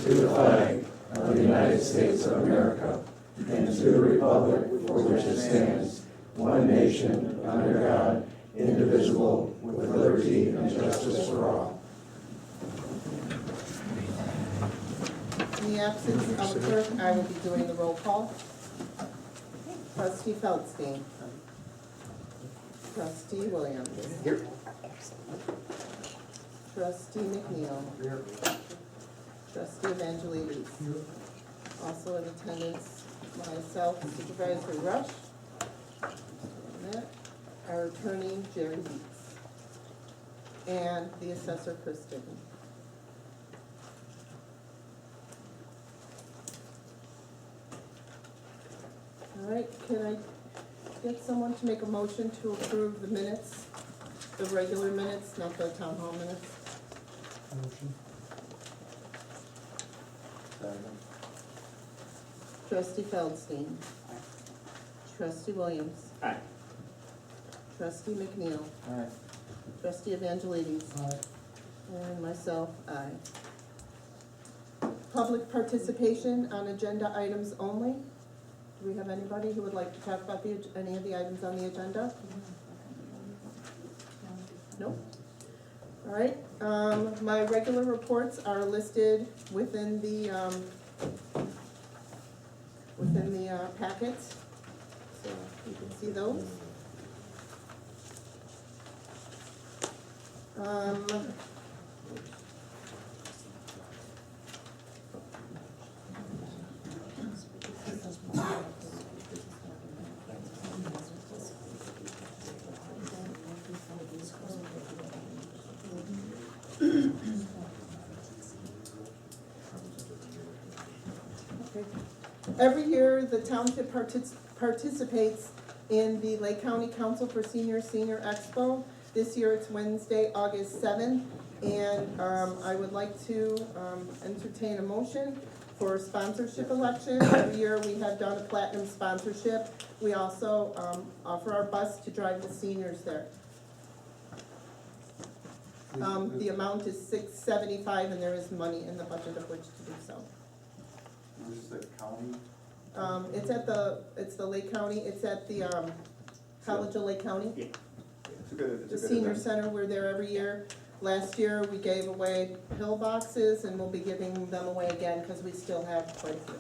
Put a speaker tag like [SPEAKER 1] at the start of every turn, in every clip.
[SPEAKER 1] to the flag of the United States of America and to the republic for which it stands, one nation, under God, indivisible, with liberty and justice for all.
[SPEAKER 2] In the absence of the clerk, I will be doing the roll call. Trustee Feldstein. Trustee Williams.
[SPEAKER 3] Here.
[SPEAKER 2] Trustee McNeil.
[SPEAKER 3] Here.
[SPEAKER 2] Trustee Evangelides. Also in attendance, myself, Supervisor Rush. Our attorney, Jerry Weeks. And the assessor, Kristen. All right, can I get someone to make a motion to approve the minutes, the regular minutes, not the town hall minutes?
[SPEAKER 3] Motion.
[SPEAKER 2] Trustee Feldstein. Trustee Williams.
[SPEAKER 3] Aye.
[SPEAKER 2] Trustee McNeil.
[SPEAKER 3] Aye.
[SPEAKER 2] Trustee Evangelides.
[SPEAKER 3] Aye.
[SPEAKER 2] And myself, aye. Public participation on agenda items only. Do we have anybody who would like to talk about any of the items on the agenda? Nope. All right, my regular reports are listed within the packets, so you can see those. Every year, the township participates in the Lake County Council for Seniors Senior Expo. This year it's Wednesday, August 7th, and I would like to entertain a motion for sponsorship election. Every year we have done a platinum sponsorship. We also offer our bus to drive the seniors there. The amount is $675, and there is money in the budget of which to do so.
[SPEAKER 4] This is the county?
[SPEAKER 2] It's the Lake County, it's at the College of Lake County.
[SPEAKER 4] Yeah. It's a good
[SPEAKER 2] The senior
[SPEAKER 4] event.
[SPEAKER 2] center, we're there every year. Last year, we gave away pill boxes, and we'll be giving them away again, because we still have quite a few.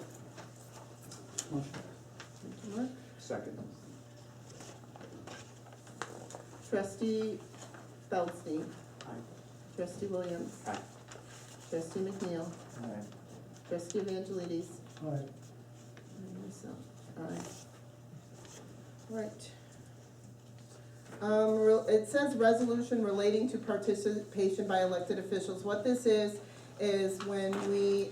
[SPEAKER 3] Motion. Second.
[SPEAKER 2] Trustee Feldstein.
[SPEAKER 3] Aye.
[SPEAKER 2] Trustee Williams.
[SPEAKER 3] Aye.
[SPEAKER 2] Trustee McNeil.
[SPEAKER 4] Alright.
[SPEAKER 2] Trustee Evangelides.
[SPEAKER 3] Aye.
[SPEAKER 2] And myself, aye. Right. It says resolution relating to participation by elected officials. What this is when we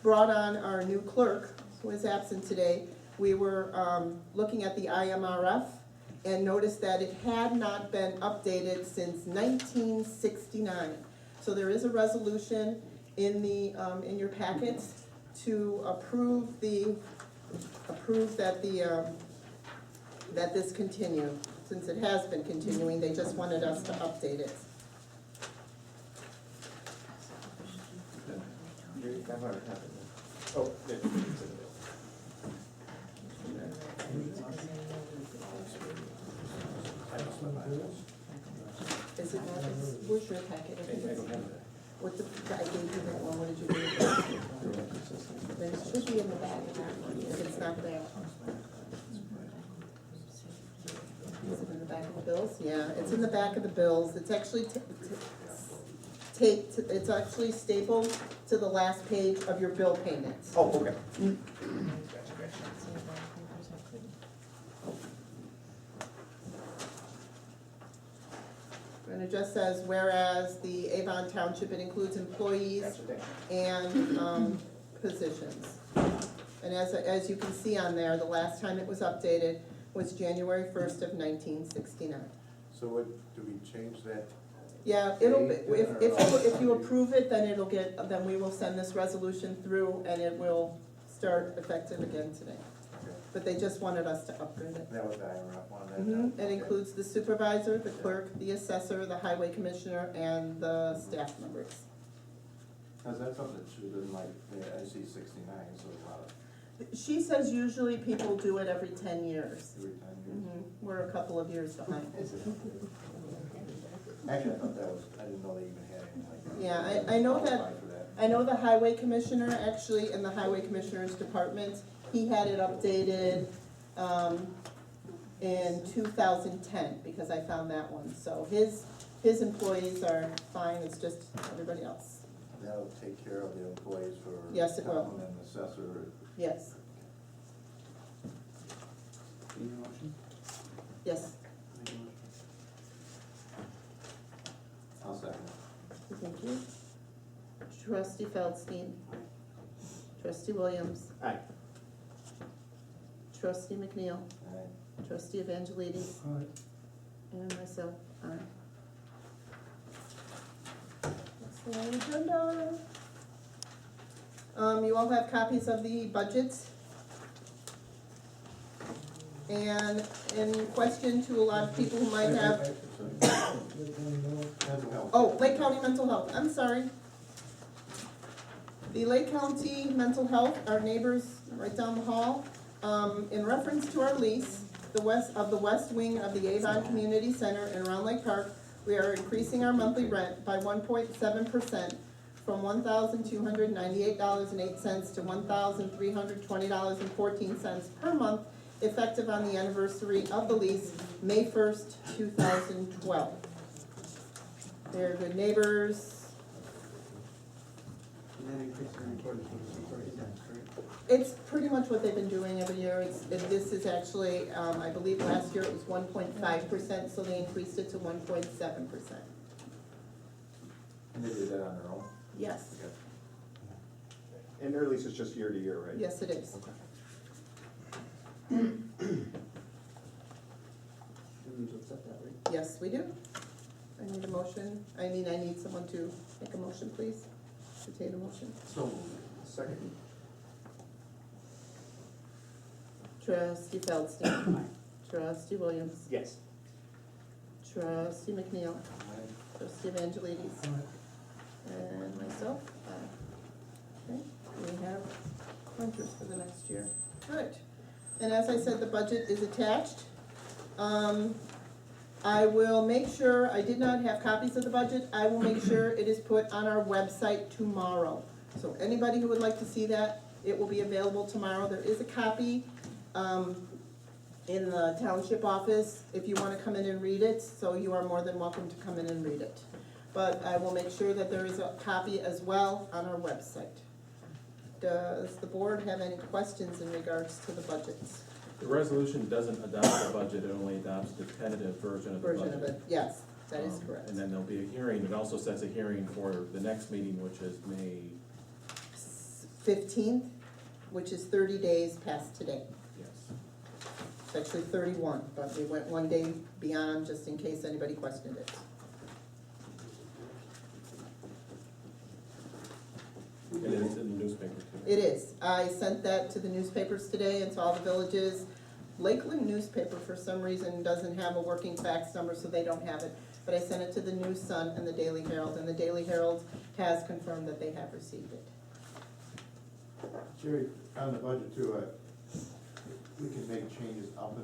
[SPEAKER 2] brought on our new clerk, who is absent today, we were looking at the IMRF and noticed that it had not been updated since 1969. So there is a resolution in your packets to approve that this continue. Since it has been continuing, they just wanted us to update it.
[SPEAKER 3] Oh,
[SPEAKER 2] Is it not, where's your packet? I think
[SPEAKER 3] I
[SPEAKER 2] it's,
[SPEAKER 3] don't have that.
[SPEAKER 2] what I gave you that one, what did you do? Then it should be in the back, if it's not there. Is it in the back of the bills? Yeah, it's in the back of the bills. It's actually taped, it's actually stapled to the last page of your bill payments.
[SPEAKER 3] Oh, okay.
[SPEAKER 2] And it just says, whereas the Avon Township, it includes employees and positions. And as you can see on there, the last time it was updated was January 1st of 1969.
[SPEAKER 4] So what, do we change that?
[SPEAKER 2] Yeah, it'll, if you approve it, then then we will send this resolution through and it will start effective again today. But they just wanted us to upgrade it.
[SPEAKER 4] That was the IRF one.
[SPEAKER 2] It includes the supervisor, the clerk, the assessor, the highway commissioner, and the staff members.
[SPEAKER 4] Cause that's something that should have been like, I see 69, so a lot of,
[SPEAKER 2] She says usually people do it every 10 years.
[SPEAKER 4] every 10 years.
[SPEAKER 2] We're a couple of years behind.
[SPEAKER 4] Actually, I thought that was, I didn't know they even had anything like that.
[SPEAKER 2] Yeah, I know that,
[SPEAKER 4] Qualified for that.
[SPEAKER 2] I know the highway commissioner, actually, in the highway commissioner's department, he had it updated, in 2010, because I found that one. So his employees are fine, it's just everybody else.
[SPEAKER 4] That'll take care of the employees for.
[SPEAKER 2] Yes, it will.
[SPEAKER 4] town and assessor.
[SPEAKER 2] Yes,
[SPEAKER 3] Need a motion?
[SPEAKER 2] yes,
[SPEAKER 3] Make a motion.
[SPEAKER 4] I'll second.
[SPEAKER 2] thank you. Trustee Feldstein. Trustee Williams.
[SPEAKER 3] Aye.
[SPEAKER 2] Trustee McNeil.
[SPEAKER 4] Aye.
[SPEAKER 2] Trustee Evangelides.
[SPEAKER 3] Aye.
[SPEAKER 2] And myself, aye. That's the agenda. You all have copies of the budgets. And in question to a lot of people who might have,
[SPEAKER 4] Mental health.
[SPEAKER 2] oh, Lake County Mental Health, I'm sorry. The Lake County Mental Health, our neighbors right down the hall, in reference to our lease, the west wing of the Avon Community Center in Round Lake Park, we are increasing our monthly rent by 1.7% from $1,298.08 to $1,320.14 per month, effective on the anniversary of the lease, May 1st, 2012. They're good neighbors.
[SPEAKER 3] And that increase in accordance with the authority tax, right?
[SPEAKER 2] It's pretty much what they've been doing every year. This is actually, I believe last year it was 1.5%, so they increased it to 1.7%.
[SPEAKER 4] And they did that on their own?
[SPEAKER 2] Yes,
[SPEAKER 5] And their lease is just year to year, right?
[SPEAKER 2] yes it is.
[SPEAKER 3] We need to accept that, right?
[SPEAKER 2] Yes, we do. I need a motion, I need someone to make a motion, please. Entertain a motion.
[SPEAKER 4] So
[SPEAKER 5] Second.
[SPEAKER 2] Trustee Feldstein. Trustee Williams.
[SPEAKER 3] Yes.
[SPEAKER 2] Trustee McNeil.
[SPEAKER 4] Aye.
[SPEAKER 2] Trustee Evangelides. And myself. Okay, we have renters for the next year. Good. And as I said, the budget is attached. I will make sure, I did not have copies of the budget, I will make sure it is put on our website tomorrow. So anybody who would like to see that, it will be available tomorrow. There is a copy in the township office if you wanna come in and read it, so you are more than welcome to come in and read it. But I will make sure that there is a copy as well on our website. Does the board have any questions in regards to the budgets?
[SPEAKER 6] The resolution doesn't adopt the budget, it only adopts the tentative version of the budget.
[SPEAKER 2] Version of it, yes, that is correct.
[SPEAKER 6] And then there'll be a hearing, it also sets a hearing for the next meeting, which is May,
[SPEAKER 2] 15th, which is 30 days past today.
[SPEAKER 6] yes.
[SPEAKER 2] It's actually 31, but we went one day beyond just in case anybody questioned it.
[SPEAKER 6] And it is in the newspaper too.
[SPEAKER 2] It is. I sent that to the newspapers today and to all the villages. Lakeland newspaper, for some reason, doesn't have a working fax number, so they don't have it. But I sent it to the News Sun and the Daily Herald, and the Daily Herald has confirmed that they have received it.
[SPEAKER 4] Jerry, on the budget too, we can make changes up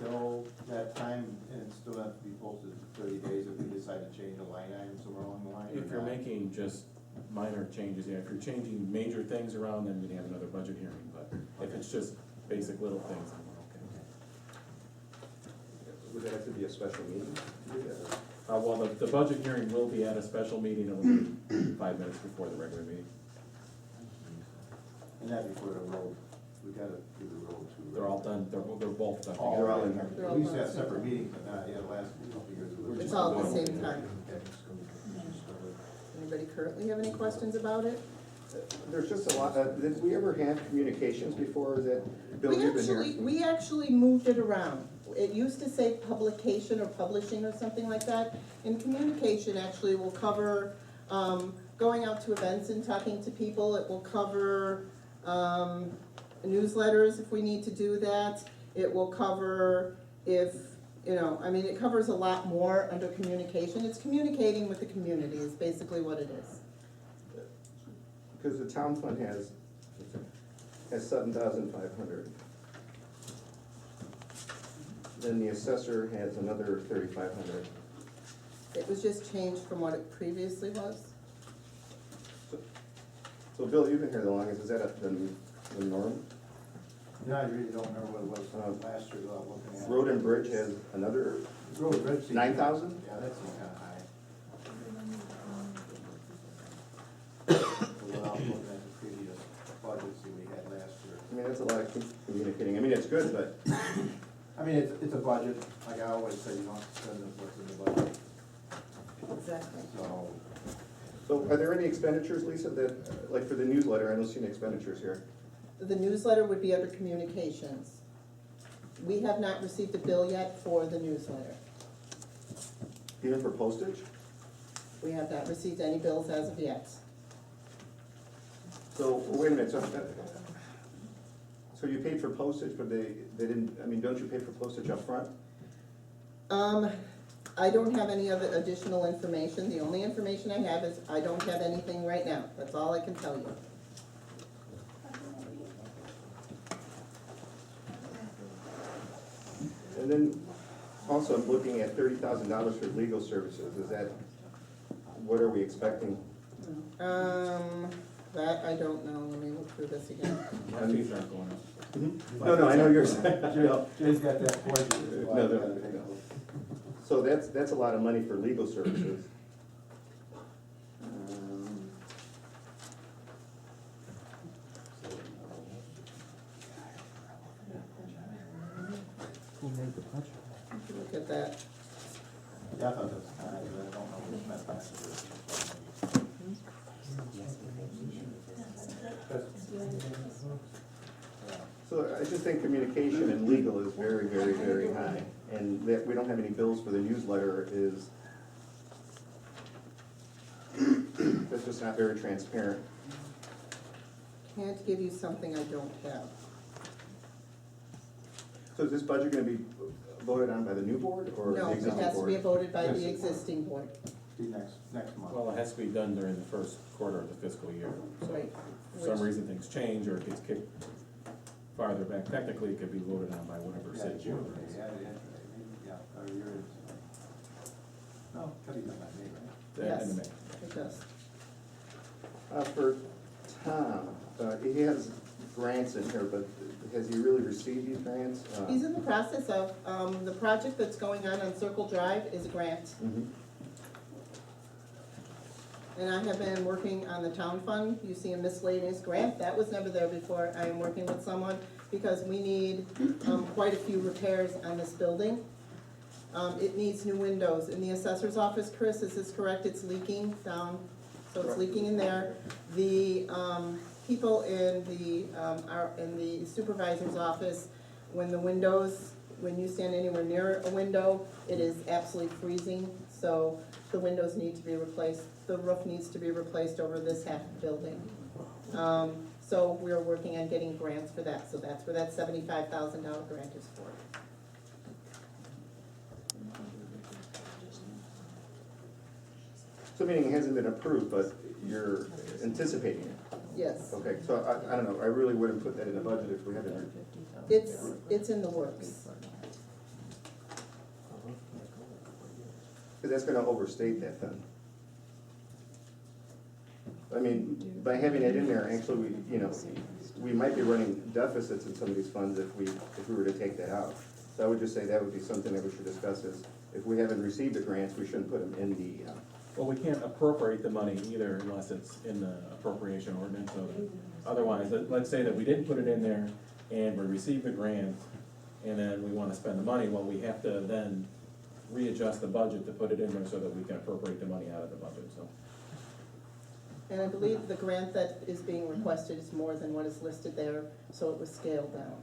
[SPEAKER 4] until that time, and it still has to be posted for 30 days if we decide to change a line item somewhere along the line.
[SPEAKER 6] If you're making just minor changes, yeah, if you're changing major things around, then we'd have another budget hearing, but if it's just basic little things, then we're okay.
[SPEAKER 5] Would that have to be a special meeting to do that?
[SPEAKER 6] Well, the budget hearing will be at a special meeting, it will be 5 minutes before the regular meeting.
[SPEAKER 4] And that before the road, we gotta do the road too. right?
[SPEAKER 6] They're all done, they're both done
[SPEAKER 4] All
[SPEAKER 6] together.
[SPEAKER 4] around.
[SPEAKER 2] They're all
[SPEAKER 4] We used to
[SPEAKER 2] done.
[SPEAKER 4] have separate meetings, but not yet, last couple of years. it was
[SPEAKER 2] It's
[SPEAKER 4] just
[SPEAKER 2] all at the
[SPEAKER 4] one.
[SPEAKER 2] same time. Anybody currently have any questions about it?
[SPEAKER 5] There's just a lot, did we ever have communications before that, Bill, you've been here?
[SPEAKER 2] We actually moved it around. It used to say publication or publishing or something like that. And communication actually will cover, going out to events and talking to people. It will cover, newsletters if we need to do that. It will cover if, it covers a lot more under communication. It's communicating with the community is basically what it is.
[SPEAKER 5] Because the town fund has 7,500. Then the assessor has another 3,500.
[SPEAKER 2] It was just changed from what it previously was.
[SPEAKER 5] So Bill, you've been here the longest, is that the norm?
[SPEAKER 4] Yeah, I really don't remember what it was last year without looking at it.
[SPEAKER 5] Road and Bridge has another,
[SPEAKER 4] Road and Bridge. seems-
[SPEAKER 5] 9,000?
[SPEAKER 4] Yeah, that seems kinda high. Without looking at the previous budgets that we had last year.
[SPEAKER 5] I mean, that's a lot of communicating, I mean, it's good, but,
[SPEAKER 4] I mean, it's a budget, like I always say, you don't spend what's in the budget,
[SPEAKER 2] Exactly.
[SPEAKER 4] so.
[SPEAKER 5] so are there any expenditures, Lisa, that, like for the newsletter, I don't see any expenditures here.
[SPEAKER 2] The newsletter would be under communications. We have not received a bill yet for the newsletter.
[SPEAKER 5] Even for postage?
[SPEAKER 2] We have not received any bills as of yet.
[SPEAKER 5] So, wait a minute, so you paid for postage, but they didn't, I mean, don't you pay for postage up front?
[SPEAKER 2] I don't have any other additional information. The only information I have is I don't have anything right now. That's all I can tell you.
[SPEAKER 5] And then, also, I'm looking at $30,000 for legal services, is that, what are we expecting?
[SPEAKER 2] That I don't know. Let me look through this again.
[SPEAKER 6] Our fees aren't going up.
[SPEAKER 5] No, I know yours.
[SPEAKER 4] Jay's got that for you.
[SPEAKER 5] No, no. So that's a lot of money for legal services.
[SPEAKER 3] Who made the budget?
[SPEAKER 2] Look at that.
[SPEAKER 4] Yeah, I thought that's high, but I don't know what it's meant last year.
[SPEAKER 5] So I just think communication and legal is very, very, very high. And that we don't have any bills for the newsletter is, that's just not very transparent.
[SPEAKER 2] Can't give you something I don't have.
[SPEAKER 5] So is this budget gonna be voted on by the new board or the
[SPEAKER 2] No, it
[SPEAKER 5] existing
[SPEAKER 2] has to be
[SPEAKER 5] board?
[SPEAKER 2] voted by the existing board.
[SPEAKER 4] See, next month.
[SPEAKER 6] Well, it has to be done during the first quarter of the fiscal year. So
[SPEAKER 2] Right.
[SPEAKER 6] if for some reason things change or it gets kicked farther back, technically it could be voted on by whatever
[SPEAKER 4] Yeah,
[SPEAKER 6] city
[SPEAKER 4] June,
[SPEAKER 6] board it is.
[SPEAKER 4] yeah, or you're, no, could be done by May, right?
[SPEAKER 6] That and the
[SPEAKER 2] Yes. It does.
[SPEAKER 5] For Tom, he has grants in here, but has he really received these grants?
[SPEAKER 2] He's in the process of, the project that's going on Circle Drive is a grant.
[SPEAKER 5] Mhm.
[SPEAKER 2] And I have been working on the town fund. You see a miscellaneous grant, that was never there before. I am working with someone because we need, quite a few repairs on this building. It needs new windows. In the assessor's office, Chris, is this correct? It's leaking down, so it's
[SPEAKER 5] Correct.
[SPEAKER 2] leaking in there. The, people in the supervisor's office, when the windows, when you stand anywhere near a window, it is absolutely freezing, so the windows need to be replaced. The roof needs to be replaced over this half of the building. So we're working on getting grants for that, so that's where that $75,000 grant is for.
[SPEAKER 5] So meaning it hasn't been approved, but you're anticipating it?
[SPEAKER 2] Yes,
[SPEAKER 5] Okay, so I don't know, I really wouldn't put that in the budget if we haven't.
[SPEAKER 2] it's in the works.
[SPEAKER 5] Because that's gonna overstate that then. I mean, by having it in there, actually, we might be running deficits in some of these funds if we were to take that out. So I would just say that would be something that we should discuss is, if we haven't received the grants, we shouldn't put them in the,
[SPEAKER 6] Well, we can't appropriate the money either unless it's in the appropriation ordinance, so otherwise, let's say that we didn't put it in there and we received the grant and then we wanna spend the money, well, we have to then readjust the budget to put it in there so that we can appropriate the money out of the budget, so.
[SPEAKER 2] And I believe the grant that is being requested is more than what is listed there, so it was scaled down.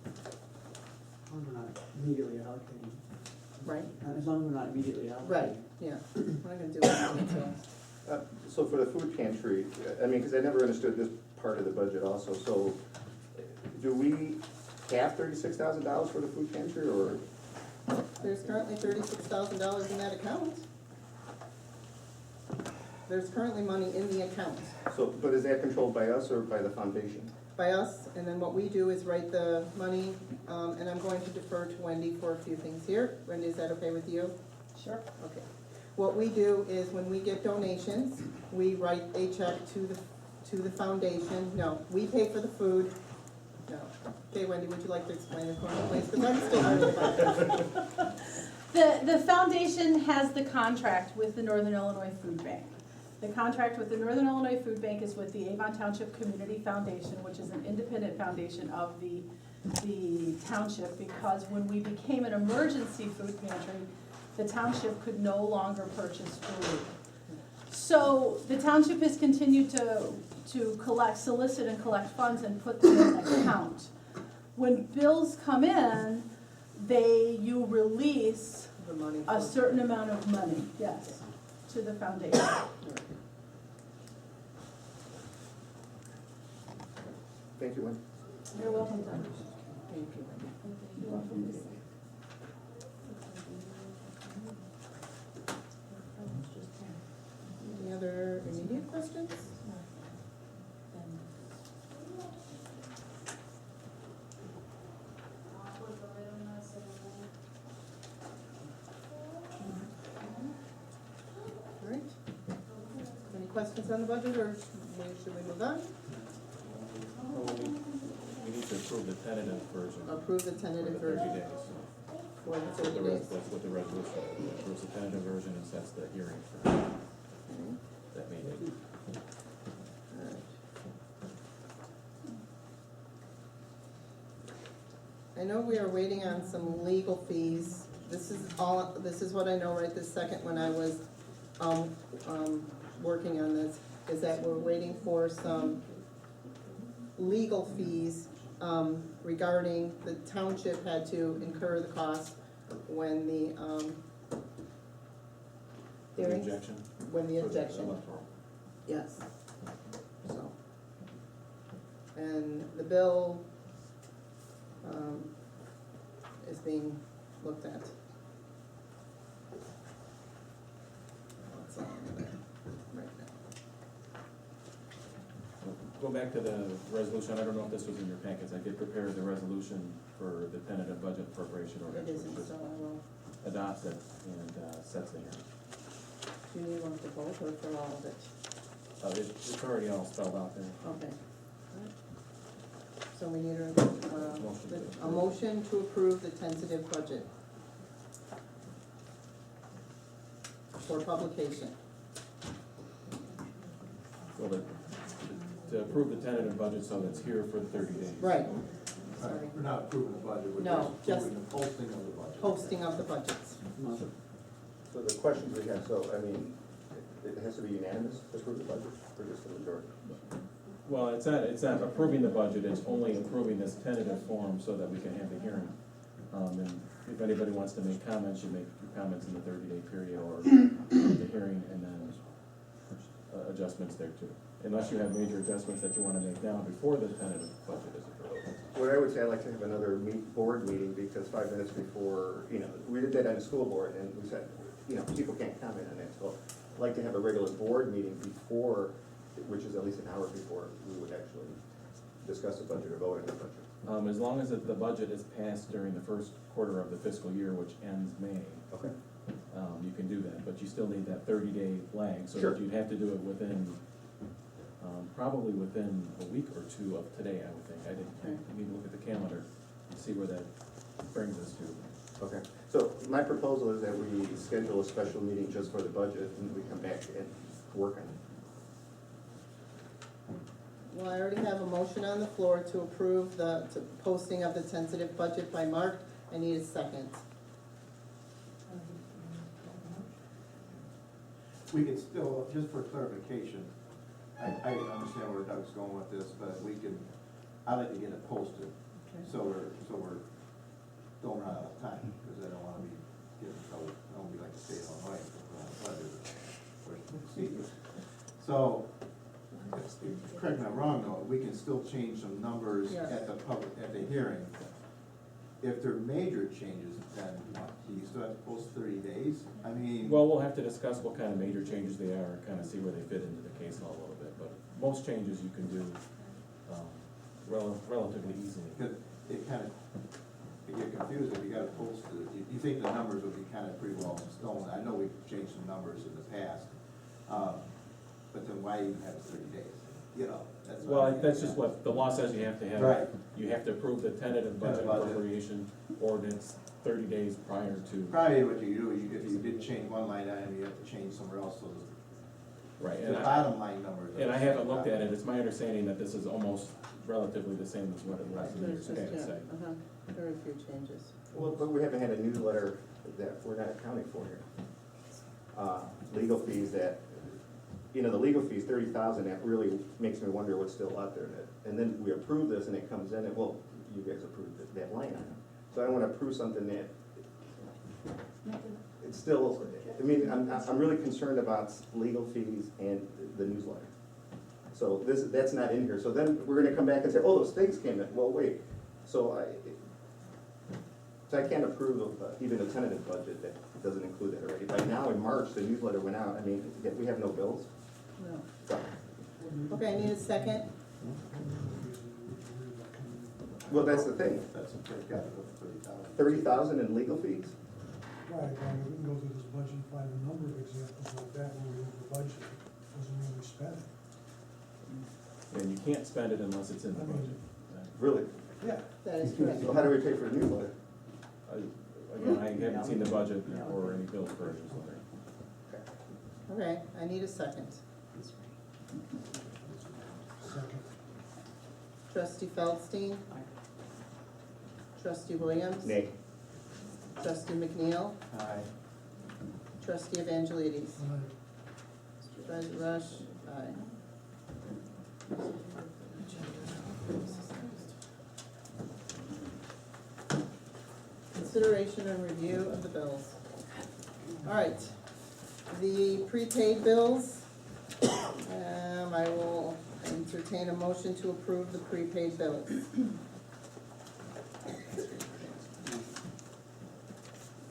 [SPEAKER 3] As long as we're not immediately allocating.
[SPEAKER 2] Right.
[SPEAKER 3] As long as we're not immediately allocating.
[SPEAKER 2] Right, yeah, we're not gonna do anything until.
[SPEAKER 5] so for the food pantry, I mean, because I never understood this part of the budget also, so do we have $36,000 for the food pantry, or?
[SPEAKER 2] There's currently $36,000 in that account. There's currently money in the account
[SPEAKER 5] So, but is that controlled by us or by the foundation?
[SPEAKER 2] by us, and then what we do is write the money, and I'm going to defer to Wendy for a few things here. Wendy, is that okay with you?
[SPEAKER 7] Sure.
[SPEAKER 2] Okay. What we do is when we get donations, we write a check to the foundation. No, we pay for the food. No. Okay, Wendy, would you like to explain it for me, please? Because I'm still learning about this.
[SPEAKER 7] The foundation has the contract with the Northern Illinois Food Bank. The contract with the Northern Illinois Food Bank is with the Avon Township Community Foundation, which is an independent foundation of the township, because when we became an emergency food pantry, the township could no longer purchase food. So the township has continued to collect, solicit and collect funds and put them in an account. When bills come in, you release
[SPEAKER 2] The money.
[SPEAKER 7] a certain amount of money, yes, to the foundation.
[SPEAKER 5] Thank you, Wendy.
[SPEAKER 7] You're welcome, Tom.
[SPEAKER 2] Thank you, Wendy.
[SPEAKER 7] You're welcome.
[SPEAKER 2] Any other immediate questions? All right. Any questions on the budget, or should we move on?
[SPEAKER 6] We need to approve the tentative version
[SPEAKER 2] Approve the
[SPEAKER 6] for
[SPEAKER 2] tentative
[SPEAKER 6] the 30
[SPEAKER 2] version
[SPEAKER 6] days.
[SPEAKER 2] for the
[SPEAKER 6] That's what
[SPEAKER 2] 30
[SPEAKER 6] the
[SPEAKER 2] days.
[SPEAKER 6] that's what the resolution approves the tentative version and sets the hearing for
[SPEAKER 2] Okay.
[SPEAKER 6] that meeting.
[SPEAKER 2] All right. I know we are waiting on some legal fees. This is what I know right this second when I was, working on this, is that we're waiting for some legal fees, regarding the township had to incur the cost when the,
[SPEAKER 6] The
[SPEAKER 2] hearings-
[SPEAKER 6] objection?
[SPEAKER 2] when the
[SPEAKER 6] For the
[SPEAKER 2] objection.
[SPEAKER 6] electoral.
[SPEAKER 2] Yes. So. And the bill, is being looked at. That's all I'm there right now.
[SPEAKER 6] Go back to the resolution, I don't know if this was in your packets, I did prepare the resolution for the tentative budget appropriation
[SPEAKER 2] It
[SPEAKER 6] ordinance,
[SPEAKER 2] isn't,
[SPEAKER 6] which
[SPEAKER 2] so
[SPEAKER 6] just
[SPEAKER 2] I will,
[SPEAKER 6] adopts it and sets the hearing.
[SPEAKER 2] do you need one for both or for all of it?
[SPEAKER 6] It's already all spelled out there.
[SPEAKER 2] Okay. So we need a motion to approve the tentative budget for publication.
[SPEAKER 6] Well, to approve the tentative budget so that it's here for the 30 days.
[SPEAKER 2] Right.
[SPEAKER 4] Right,
[SPEAKER 2] Sorry.
[SPEAKER 4] we're not approving the budget, we're
[SPEAKER 2] No,
[SPEAKER 4] just
[SPEAKER 2] just-
[SPEAKER 4] approving the posting of the budget.
[SPEAKER 2] Posting of the budgets.
[SPEAKER 5] So the questions we have, so, I mean, it has to be unanimous to approve the budget, or just the majority?
[SPEAKER 6] Well, it's not approving the budget, it's only approving this tentative form so that we can have the hearing. And if anybody wants to make comments, you make your comments in the 30-day period or the hearing and then adjustments there too. Unless you have major adjustments that you want to make now before the tentative budget is approved.
[SPEAKER 5] What I would say, I'd like to have another board meeting, because 5 minutes before, we did that on the school board, and we said, people can't comment on that, so I'd like to have a regular board meeting before, which is at least an hour before we would actually discuss the budget or vote on the budget.
[SPEAKER 6] As long as the budget is passed during the first quarter of the fiscal year, which ends May,
[SPEAKER 5] Okay.
[SPEAKER 6] you can do that, but you still need that 30-day lag, so
[SPEAKER 5] Sure.
[SPEAKER 6] that you'd have to do it within, probably within a week or two of today, I would think. I need to look at the calendar and see where that brings us to.
[SPEAKER 5] Okay, so my proposal is that we schedule a special meeting just for the budget, and we come back and work on it.
[SPEAKER 2] Well, I already have a motion on the floor to approve the posting of the tentative budget by Mark. I need a second.
[SPEAKER 4] We could still, just for clarification, I understand where Doug's going with this, but I'd like to get it posted, so we're don't run out of time, because I don't wanna be getting trouble, I don't wanna be like the state of Illinois, so, correct me if I'm wrong though, we can still change some numbers
[SPEAKER 2] Yes.
[SPEAKER 4] at the hearing. if there are major changes, then what, do you still have to post 30 days? I mean.
[SPEAKER 6] Well, we'll have to discuss what kind of major changes they are, and kind of see where they fit into the case law a little bit, but most changes you can do, relatively easily.
[SPEAKER 4] Because it kind of, you get confused if you gotta post it, you think the numbers would be kind of pretty well in stone. I know we've changed some numbers in the past, but then why even have 30 days? You know, that's. what I
[SPEAKER 6] Well,
[SPEAKER 4] mean.
[SPEAKER 6] that's just what the law says you have to have.
[SPEAKER 4] Right.
[SPEAKER 6] You have to approve the tentative budget
[SPEAKER 4] Budget.
[SPEAKER 6] appropriation ordinance 30 days prior to.
[SPEAKER 4] Probably what you do, if you did change one line item, you have to change somewhere else, so
[SPEAKER 6] Right,
[SPEAKER 4] the
[SPEAKER 6] and I,
[SPEAKER 4] bottom line numbers.
[SPEAKER 6] and I haven't looked at it, it's my understanding that this is almost relatively the same as what it was in New York
[SPEAKER 2] There's
[SPEAKER 6] State,
[SPEAKER 2] just,
[SPEAKER 6] I'd
[SPEAKER 2] yeah,
[SPEAKER 6] say.
[SPEAKER 2] very few changes.
[SPEAKER 5] Well, but we haven't had a newsletter that we're not accounting for here. Legal fees that, you know, the legal fees, 30,000, that really makes me wonder what's still out there. And then we approve this and it comes in and, well, you guys approved that line item. So I don't wanna approve something that, it's still, I mean, I'm really concerned about legal fees and the newsletter. So that's not in here. So then we're gonna come back and say, oh, those things came in. Well, wait, so I can't approve of even a tentative budget that doesn't include that already. By now, in March, the newsletter went out. I mean, we have no bills.
[SPEAKER 2] No.
[SPEAKER 5] So,
[SPEAKER 2] Okay, I need a second.
[SPEAKER 5] well, that's the thing.
[SPEAKER 4] That's a pretty good, 30,000.
[SPEAKER 5] 30,000 in legal fees?
[SPEAKER 8] Right, I mean, we can go through this budget and find a number of examples like that where we over budget, doesn't mean we spend it.
[SPEAKER 6] And you can't spend it unless it's in the budget.
[SPEAKER 5] Really?
[SPEAKER 8] Yeah.
[SPEAKER 2] That is correct.
[SPEAKER 5] So how do we pay for a newsletter?
[SPEAKER 6] Again, I haven't seen the budget or any bills for a newsletter.
[SPEAKER 2] Okay, I need a second.
[SPEAKER 8] Second.
[SPEAKER 2] Trustee Feldstein? Trustee Williams?
[SPEAKER 5] Nay.
[SPEAKER 2] Trustee McNeil?
[SPEAKER 4] Aye.
[SPEAKER 2] Trustee Evangelides?
[SPEAKER 8] Aye.
[SPEAKER 2] Supervisor Rush? Aye. Consideration and review of the bills. All right, the prepaid bills, I will entertain a motion to approve the prepaid bills.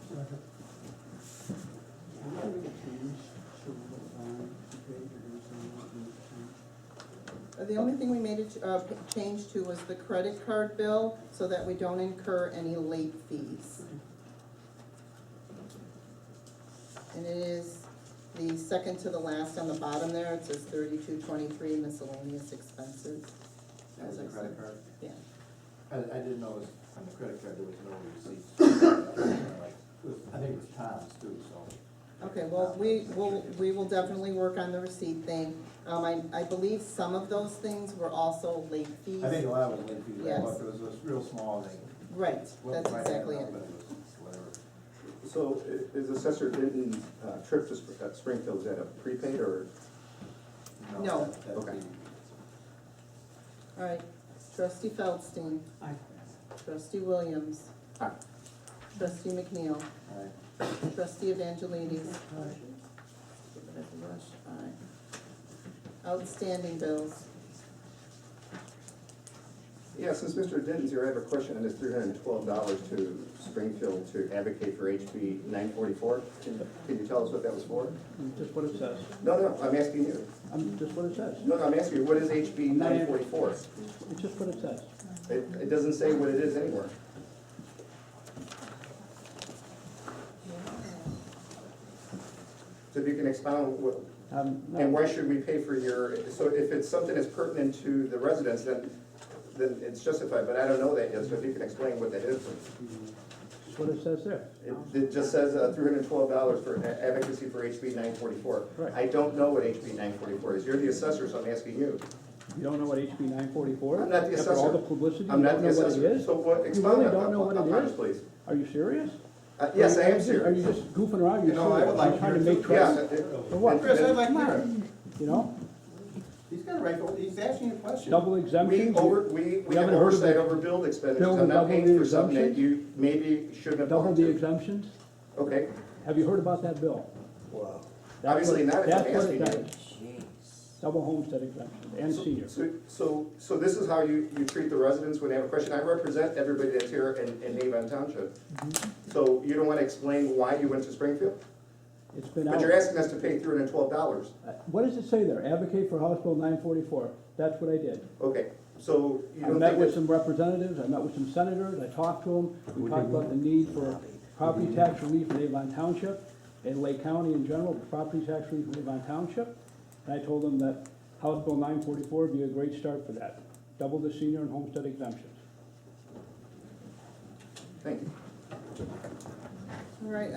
[SPEAKER 8] Second.
[SPEAKER 2] The only thing we made a change to was the credit card bill, so that we don't incur any late fees. And it is the second to the last on the bottom there, it says 3223 miscellaneous expenses.
[SPEAKER 4] That was a credit card?
[SPEAKER 2] Yeah.
[SPEAKER 4] I didn't know it was, on the credit card, there was no receipt. I think it was Tom's too, so.
[SPEAKER 2] Okay, well, we will definitely work on the receipt thing. I believe some of those things were also late fees.
[SPEAKER 4] I think a lot of it was late fees,
[SPEAKER 2] Yes.
[SPEAKER 4] but it was a real small thing.
[SPEAKER 2] Right,
[SPEAKER 4] Well,
[SPEAKER 2] that's
[SPEAKER 4] might
[SPEAKER 2] exactly
[SPEAKER 4] add
[SPEAKER 2] it.
[SPEAKER 4] up, but was whatever.
[SPEAKER 5] So is Assessor Denton trip to Springfield, is that a prepaid or?
[SPEAKER 2] No.
[SPEAKER 4] That'd
[SPEAKER 5] Okay.
[SPEAKER 4] be-
[SPEAKER 2] All right, trustee Feldstein,
[SPEAKER 3] Aye.
[SPEAKER 2] trustee Williams,
[SPEAKER 5] Aye.
[SPEAKER 2] trustee McNeil,
[SPEAKER 4] Aye.
[SPEAKER 2] trustee Evangelides,
[SPEAKER 8] Aye.
[SPEAKER 2] Supervisor Rush, aye. Outstanding bills.
[SPEAKER 5] Yeah, since Mr. Denton's here, I have a question on this $312 to Springfield to advocate for HB 944. Can you tell us what that was for?
[SPEAKER 3] Just what it says.
[SPEAKER 5] No, I'm asking you.
[SPEAKER 3] Just what it says.
[SPEAKER 5] No, I'm asking you, what is HB 944?
[SPEAKER 3] It's just what it says.
[SPEAKER 5] It doesn't say what it is anywhere. So if you can expound,
[SPEAKER 3] No.
[SPEAKER 5] and why should we pay for your, so if it's something that's pertinent to the residents, then it's justified, but I don't know that yet, so if you can explain what that is.
[SPEAKER 3] Just what it says there.
[SPEAKER 5] It just says $312 for advocacy for HB 944.
[SPEAKER 3] Right.
[SPEAKER 5] I don't know what HB 944 is. You're the assessor, so I'm asking you.
[SPEAKER 3] You don't know what HB 944 is?
[SPEAKER 5] I'm not the
[SPEAKER 3] After all
[SPEAKER 5] assessor.
[SPEAKER 3] the publicity,
[SPEAKER 5] I'm
[SPEAKER 3] you
[SPEAKER 5] not
[SPEAKER 3] don't
[SPEAKER 5] the
[SPEAKER 3] know what it
[SPEAKER 5] assessor.
[SPEAKER 3] is?
[SPEAKER 5] So what,
[SPEAKER 3] You
[SPEAKER 5] expound
[SPEAKER 3] really don't know what
[SPEAKER 5] upon
[SPEAKER 3] it
[SPEAKER 5] it,
[SPEAKER 3] is?
[SPEAKER 5] please.
[SPEAKER 3] Are you serious?
[SPEAKER 5] Yes, I am
[SPEAKER 3] Are
[SPEAKER 5] serious.
[SPEAKER 3] you just goofing around? You're
[SPEAKER 4] You know, I would
[SPEAKER 3] serious?
[SPEAKER 4] like
[SPEAKER 3] You're trying to
[SPEAKER 4] to-
[SPEAKER 3] make
[SPEAKER 5] Yeah.
[SPEAKER 3] trouble? For what?
[SPEAKER 4] Chris, I'd like
[SPEAKER 3] Come
[SPEAKER 4] to hear
[SPEAKER 3] on, you know?
[SPEAKER 4] He's got a right, he's asking you a question.
[SPEAKER 3] Double
[SPEAKER 5] We
[SPEAKER 3] exemptions?
[SPEAKER 5] have
[SPEAKER 3] haven't heard of
[SPEAKER 5] oversight
[SPEAKER 3] it?
[SPEAKER 5] over billed expenditures.
[SPEAKER 3] Bill
[SPEAKER 5] I'm
[SPEAKER 3] with
[SPEAKER 5] not
[SPEAKER 3] double
[SPEAKER 5] paying
[SPEAKER 3] the
[SPEAKER 5] for something that
[SPEAKER 3] exemptions?
[SPEAKER 5] you maybe shouldn't have
[SPEAKER 3] Double
[SPEAKER 5] gone
[SPEAKER 3] the
[SPEAKER 5] to.
[SPEAKER 3] exemptions?
[SPEAKER 5] Okay,
[SPEAKER 3] Have you heard about that bill?
[SPEAKER 5] wow.
[SPEAKER 3] That's
[SPEAKER 5] Obviously
[SPEAKER 3] what-
[SPEAKER 5] not, if I'm
[SPEAKER 3] That's what
[SPEAKER 5] asking
[SPEAKER 3] it
[SPEAKER 5] you.
[SPEAKER 3] does. double homestead exemptions, and seniors.
[SPEAKER 5] So this is how you treat the residents when they have a question. I represent everybody that's here in Avon Township. So you don't wanna explain why you went to Springfield?
[SPEAKER 3] It's been out.
[SPEAKER 5] But you're asking us to pay $312.
[SPEAKER 3] What does it say there? Advocate for House Bill 944. That's what I did.
[SPEAKER 5] Okay, so you
[SPEAKER 3] I
[SPEAKER 5] don't
[SPEAKER 3] met
[SPEAKER 5] think
[SPEAKER 3] with
[SPEAKER 5] that,
[SPEAKER 3] some representatives, I met with some senators, I talked to them. We talked about the need for property tax relief in Avon Township, in Lake County in general, property tax relief in Avon Township. And I told them that House Bill 944 would be a great start for that. Double the senior and homestead exemptions.
[SPEAKER 5] thank you.
[SPEAKER 2] All right,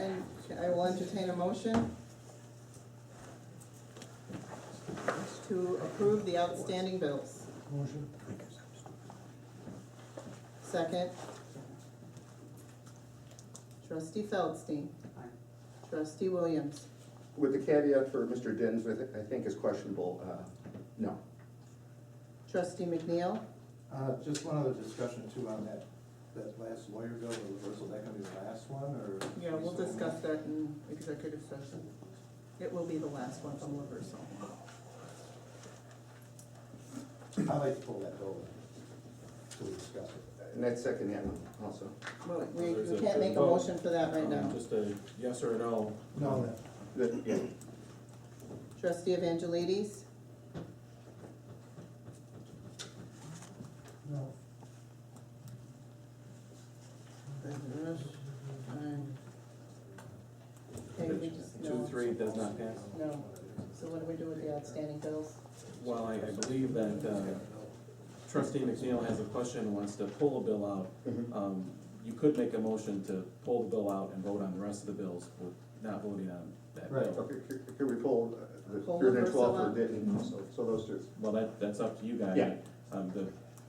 [SPEAKER 2] I will entertain a motion to approve the outstanding bills.
[SPEAKER 8] Motion.
[SPEAKER 2] Second. Trustee Feldstein. Trustee Williams.
[SPEAKER 5] With the caveat for Mr. Dins, I think is questionable, no.
[SPEAKER 2] Trustee McNeil.
[SPEAKER 4] Just one other discussion too on that last lawyer bill, the reversal, that gonna be the last one, or?
[SPEAKER 2] Yeah, we'll discuss that in executive session. It will be the last one from Laverso.
[SPEAKER 4] I'd like to pull that bill to discuss it.
[SPEAKER 5] And that's second hand also.
[SPEAKER 2] Well, we
[SPEAKER 6] There's
[SPEAKER 2] can't make a
[SPEAKER 6] vote.
[SPEAKER 2] motion for that right now.
[SPEAKER 6] Just a yes or a no.
[SPEAKER 4] No.
[SPEAKER 5] Yeah.
[SPEAKER 2] Trustee Evangelides.
[SPEAKER 8] No.
[SPEAKER 2] Okay, we just, no.
[SPEAKER 6] 2-3 does not pass.
[SPEAKER 2] No. So what do we do with the outstanding bills?
[SPEAKER 6] Well, I believe that trustee McNeil has a question and wants to pull a bill out.
[SPEAKER 5] Mhm.
[SPEAKER 6] You could make a motion to pull the bill out and vote on the rest of the bills, with not voting on that
[SPEAKER 4] Right.
[SPEAKER 6] bill.
[SPEAKER 5] Okay, could we pull the
[SPEAKER 2] Pull
[SPEAKER 5] 312
[SPEAKER 2] Laverso
[SPEAKER 5] for
[SPEAKER 2] out?
[SPEAKER 5] Denton, so those two?
[SPEAKER 6] Well, that's up to you guys.
[SPEAKER 5] Yeah.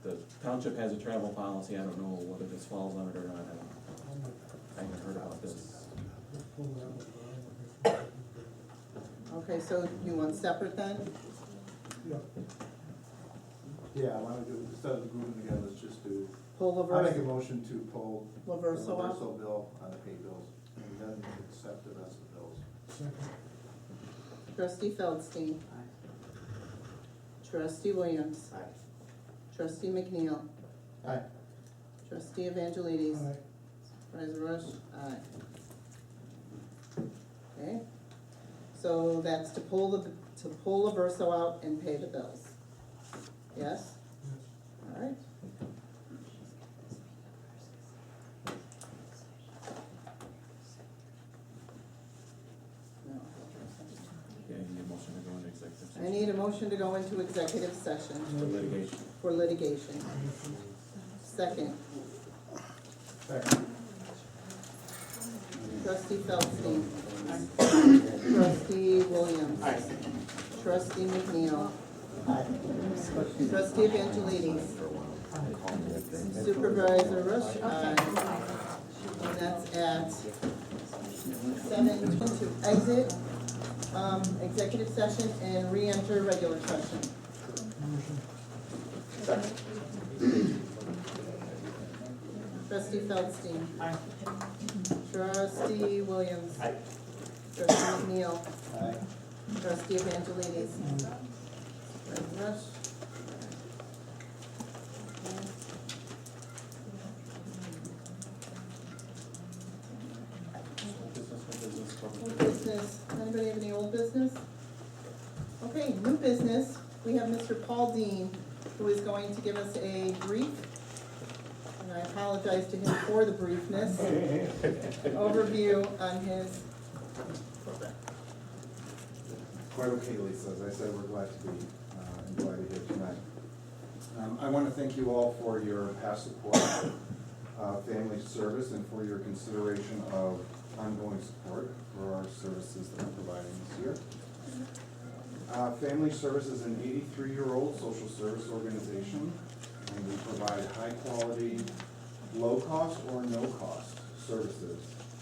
[SPEAKER 6] The township has a travel policy, I don't know whether this falls on it or not, I haven't heard about this.
[SPEAKER 8] Pull that one.
[SPEAKER 2] Okay, so you want separate then?
[SPEAKER 8] Yeah.
[SPEAKER 4] Yeah, I wanna do, instead of grouping together, let's just do,
[SPEAKER 2] Pull
[SPEAKER 4] I make a
[SPEAKER 2] Laverso,
[SPEAKER 4] motion to pull the
[SPEAKER 2] Laverso out?
[SPEAKER 4] reversal bill on the pay bills, and then accept the rest of the bills.
[SPEAKER 8] Second.
[SPEAKER 2] Trustee Feldstein. Trustee Williams. Trustee McNeil.
[SPEAKER 4] Aye.
[SPEAKER 2] Trustee Evangelides.
[SPEAKER 8] Aye.
[SPEAKER 2] Supervisor Rush, aye. Okay, so that's to pull Laverso out and pay the bills. Yes?
[SPEAKER 8] Yes.
[SPEAKER 2] All right. No.
[SPEAKER 6] Yeah, you need a motion to go into executive
[SPEAKER 2] I
[SPEAKER 6] session
[SPEAKER 2] need a motion to go into executive session
[SPEAKER 6] for litigation.
[SPEAKER 2] for litigation. Second.
[SPEAKER 4] Second.
[SPEAKER 2] Trustee Feldstein. Trustee Williams. Trustee McNeil. Trustee Evangelides. Supervisor Rush, aye. And that's at 7:22. Exit, executive session and re-enter regular session. Trustee Feldstein. Trustee Williams. Trustee McNeil.
[SPEAKER 4] Aye.
[SPEAKER 2] Trustee Evangelides. Supervisor Rush. Old business, anybody have any old business? Okay, new business, we have Mr. Paul Dean, who is going to give us a brief, and I apologize to him for the briefness, overview on his program.
[SPEAKER 9] Quite okay, Lisa. As I said, we're glad to be invited here tonight. I want to thank you all for your past support of family service and for your consideration of ongoing support for our services that we're providing this year. Family Service is an 83-year-old social service organization, and we provide high-quality, low-cost or no-cost services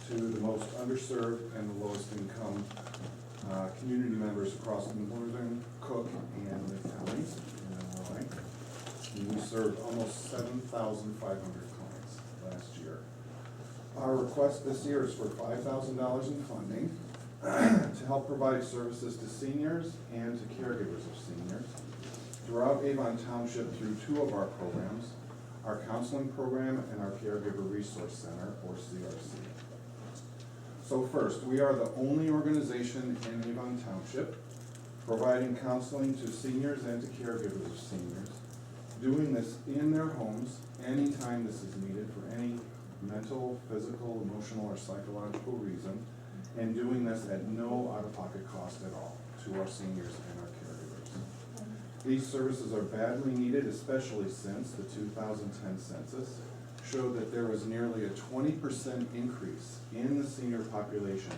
[SPEAKER 9] to the most underserved and the lowest income community members across northern Cook and Lake counties in Illinois. And we served almost 7,500 clients last year. Our request this year is for $5,000 in funding to help provide services to seniors and to caregivers of seniors. throughout Avon Township through two of our programs, our counseling program and our Caregiver Resource Center, or CRC. So first, we are the only organization in Avon Township providing counseling to seniors and to caregivers of seniors, doing this in their homes anytime this is needed for any mental, physical, emotional, or psychological reason, and doing this at no out-of-pocket cost at all to our seniors and our caregivers. These services are badly needed, especially since the 2010 census showed that there was nearly a 20% increase in the senior population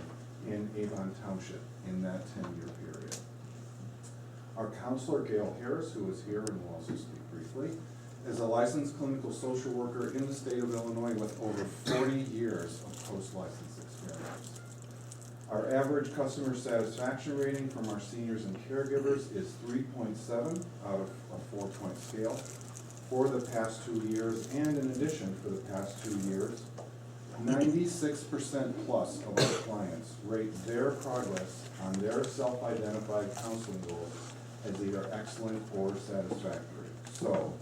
[SPEAKER 9] in Avon Township in that 10-year period. Our counselor, Gail Harris, who is here and will also speak briefly, is a licensed clinical social worker in the state of Illinois with over 40 years of post-license experience. Our average customer satisfaction rating from our seniors and caregivers is 3.7 out of a 4-point scale for the past 2 years, and in addition, for the past 2 years, 96% plus of our clients rate their progress on their self-identified counseling goals as either excellent or satisfactory. So,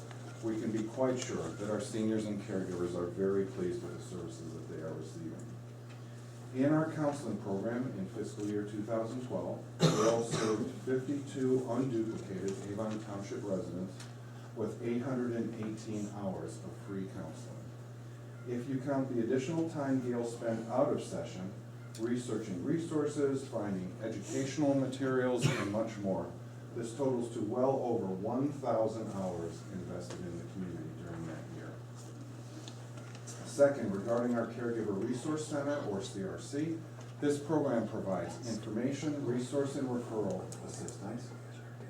[SPEAKER 9] we can be quite sure that our seniors and caregivers are very pleased with the services that they are receiving. In our counseling program in fiscal year 2012, we all served 52 unduplicated Avon Township residents with 818 hours of free counseling. If you count the additional time Gail spent out of session, researching resources, finding educational materials, and much more, this totals to well over 1,000 hours invested in the community during that year. Second, regarding our Caregiver Resource Center, or CRC, this program provides information, resource, and referral assistance,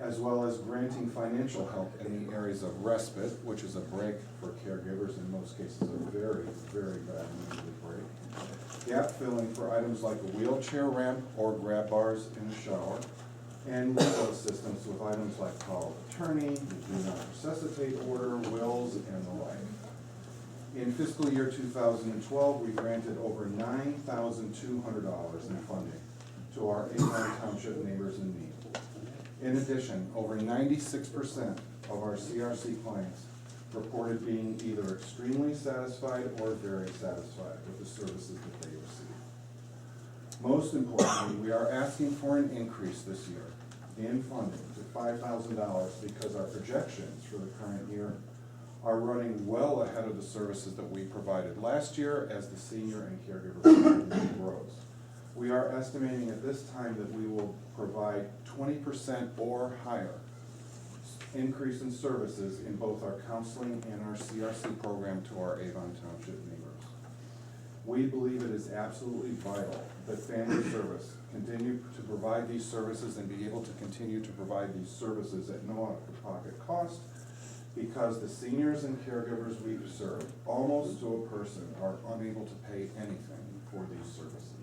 [SPEAKER 9] as well as granting financial help in the areas of respite, which is a break for caregivers, in most cases a very, very bad needed break, gap filling for items like a wheelchair ramp or grab bars in the shower, and legal assistance with items like power of attorney, do not resuscitate order, wills, and the like. In fiscal year 2012, we granted over $9,200 in funding to our Avon Township neighbors in need. In addition, over 96% of our CRC clients reported being either extremely satisfied or very satisfied with the services that they receive. Most importantly, we are asking for an increase this year in funding to $5,000 because our projections for the current year are running well ahead of the services that we provided last year as the senior and caregiver community grows. We are estimating at this time that we will provide 20% or higher increase in services in both our counseling and our CRC program to our Avon Township neighbors. We believe it is absolutely vital that Family Service continue to provide these services and be able to continue to provide these services at no out-of-pocket cost, because the seniors and caregivers we serve, almost to a person, are unable to pay anything for these services.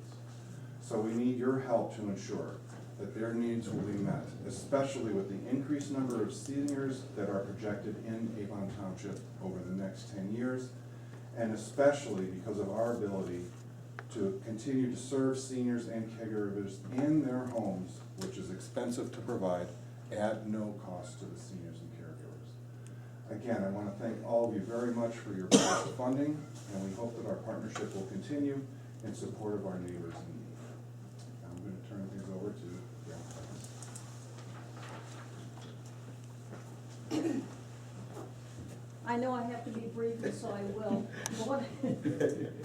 [SPEAKER 9] So we need your help to ensure that their needs will be met, especially with the increased number of seniors that are projected in Avon Township over the next 10 years, and especially because of our ability to continue to serve seniors and caregivers in their homes, which is expensive to provide, at no cost to the seniors and caregivers. Again, I want to thank all of you very much for your past funding, and we hope that our partnership will continue in support of our neighbors in need. I'm going to turn things over to Gail.
[SPEAKER 10] I know I have to be brief, and so I will.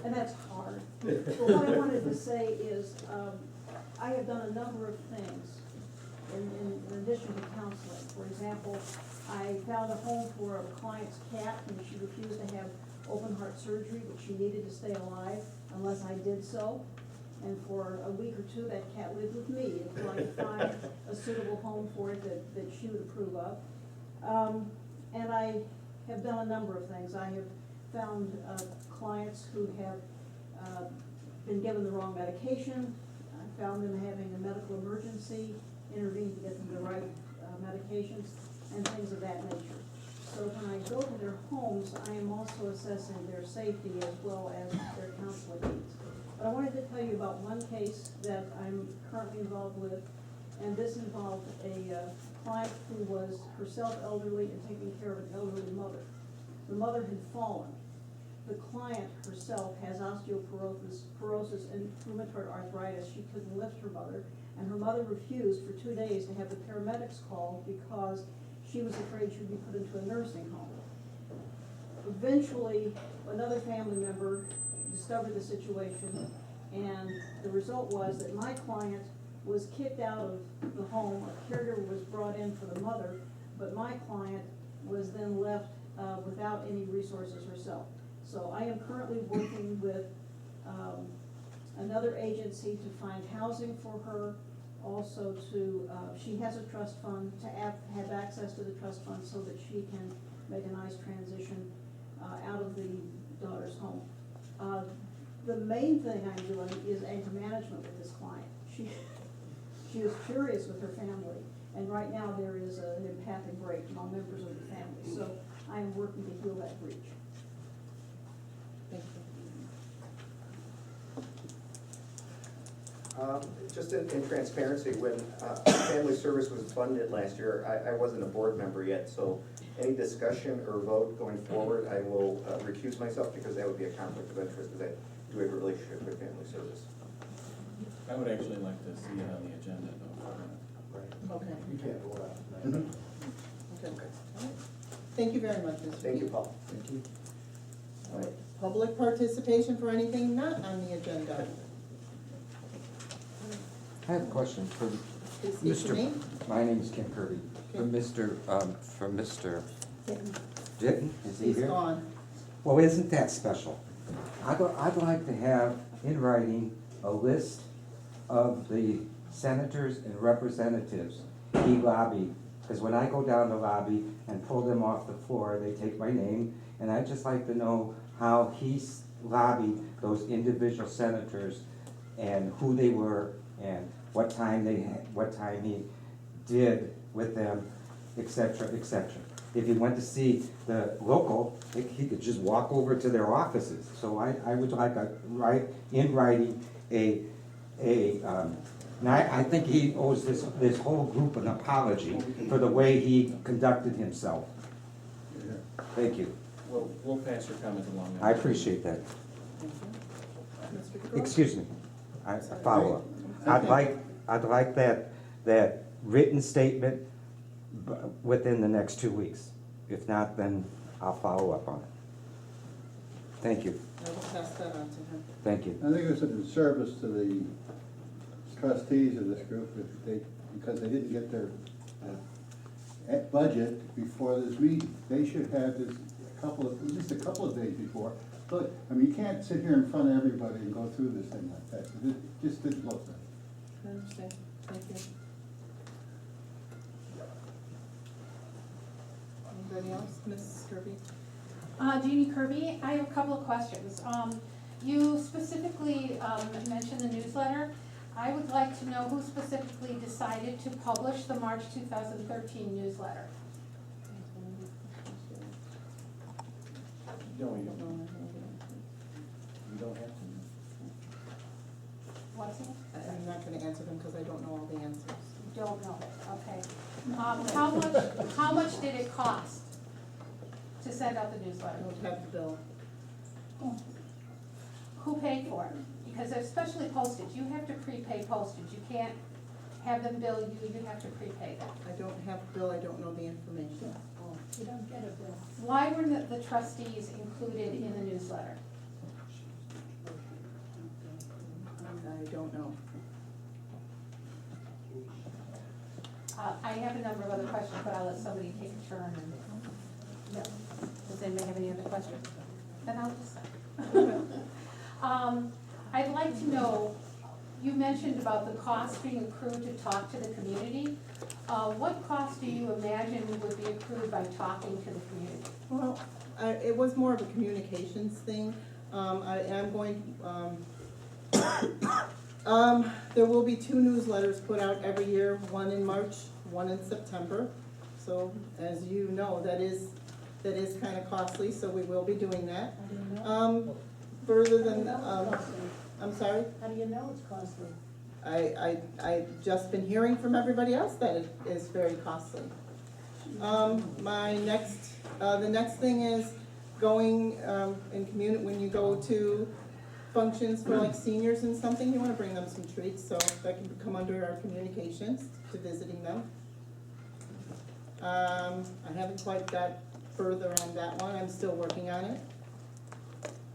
[SPEAKER 10] And that's hard. But what I wanted to say is, I have done a number of things in addition to counseling. For example, I found a home for a client's cat, and she refused to have open heart surgery, but she needed to stay alive unless I did so. And for a week or two, that cat lived with me until I could find a suitable home for it that she would approve of. And I have done a number of things. I have found clients who have been given the wrong medication. I found them having a medical emergency, intervened to get them the right medications, and things of that nature. So when I go to their homes, I am also assessing their safety as well as their counseling needs. But I wanted to tell you about one case that I'm currently involved with, and this involved a client who was herself elderly and taking care of an elderly mother. The mother had fallen. The client herself has osteoporosis and rheumatoid arthritis. She couldn't lift her mother, and her mother refused for 2 days to have the paramedics called because she was afraid she would be put into a nursing home. Eventually, another family member discovered the situation, and the result was that my client was kicked out of the home. A caregiver was brought in for the mother, but my client was then left without any resources herself. So I am currently working with another agency to find housing for her, also to, she has a trust fund, to have access to the trust fund so that she can make a nice transition out of the daughter's home. The main thing I'm doing is anger management with this client. She is furious with her family, and right now there is an empathic break among members of the family. So I am working to heal that breach.
[SPEAKER 2] Thank you.
[SPEAKER 5] Just in transparency, when family service was funded last year, I wasn't a board member yet, so any discussion or vote going forward, I will recuse myself because that would be a conflict of interest because I do have a relationship with family service.
[SPEAKER 6] I would actually like to see it on the agenda though.
[SPEAKER 2] Okay.
[SPEAKER 4] You can't vote on it tonight.
[SPEAKER 2] Okay. Thank you very much, Mr.
[SPEAKER 5] Thank you, Paul.
[SPEAKER 1] Thank you.
[SPEAKER 2] All right. Public participation for anything not on the agenda.
[SPEAKER 11] I have a question for
[SPEAKER 2] Please state your name.
[SPEAKER 11] My name is Kim Kirby. For Mr. Ditton, is he
[SPEAKER 2] He's
[SPEAKER 11] here?
[SPEAKER 2] gone.
[SPEAKER 11] Well, isn't that special? I'd like to have in writing a list of the senators and representatives he lobbied. Because when I go down the lobby and pull them off the floor, they take my name, and I'd just like to know how he lobbied those individual senators and who they were and what time he did with them, et cetera, et cetera. If he went to see the local, he could just walk over to their offices. So I would like in writing and I think he owes this whole group an apology for the way he conducted himself. Thank you.
[SPEAKER 6] We'll pass your comment along.
[SPEAKER 11] I appreciate that.
[SPEAKER 2] Mr. DeGraw?
[SPEAKER 11] Excuse me, I follow up. I'd like that written statement within the next 2 weeks. If not, then I'll follow up on it. Thank you,
[SPEAKER 2] I will pass that on to him.
[SPEAKER 11] thank you.
[SPEAKER 12] I think it's a disservice to the trustees of this group because they didn't get their budget before this meeting. They should have this at least a couple of days before. Look, I mean, you can't sit here in front of everybody and go through this thing like that. It just didn't look good.
[SPEAKER 2] I understand. Thank you. Anybody else? Mrs. Kirby?
[SPEAKER 7] Jeannie Kirby, I have a couple of questions. You specifically mentioned the newsletter. I would like to know who specifically decided to publish the March 2013 newsletter.
[SPEAKER 6] No, you don't have to.
[SPEAKER 7] What's it?
[SPEAKER 2] I'm not gonna answer them because I don't know all the answers.
[SPEAKER 7] You don't know it, okay. How much did it cost to send out the
[SPEAKER 2] I
[SPEAKER 7] newsletter?
[SPEAKER 2] don't have the bill.
[SPEAKER 7] Who paid for it? Because especially postage, you have to prepay postage. You can't have them bill you, you have to prepay that.
[SPEAKER 2] I don't have the bill, I don't know the information.
[SPEAKER 10] You don't get a bill.
[SPEAKER 7] Why were the trustees included in the newsletter?
[SPEAKER 2] I don't know.
[SPEAKER 7] I have a number of other questions, but I'll let somebody take a turn and, no. Does anybody have any other questions? Then I'll decide. I'd like to know, you mentioned about the cost being accrued to talk to the community. What cost do you imagine would be accrued by talking to the community?
[SPEAKER 2] Well, it was more of a communications thing. I am going, there will be 2 newsletters put out every year, one in March, one in September. So as you know, that is kind of costly, so we will be doing that.
[SPEAKER 10] How do you know?
[SPEAKER 2] Further than,
[SPEAKER 10] How do you know it's costly?
[SPEAKER 2] I'm sorry?
[SPEAKER 10] How do you know it's costly?
[SPEAKER 2] I've just been hearing from everybody else that it is very costly. The next thing is going, in when you go to functions for like seniors and something, you wanna bring them some treats, so that can come under our communications to visiting them. I haven't quite got further on that one, I'm still working on it.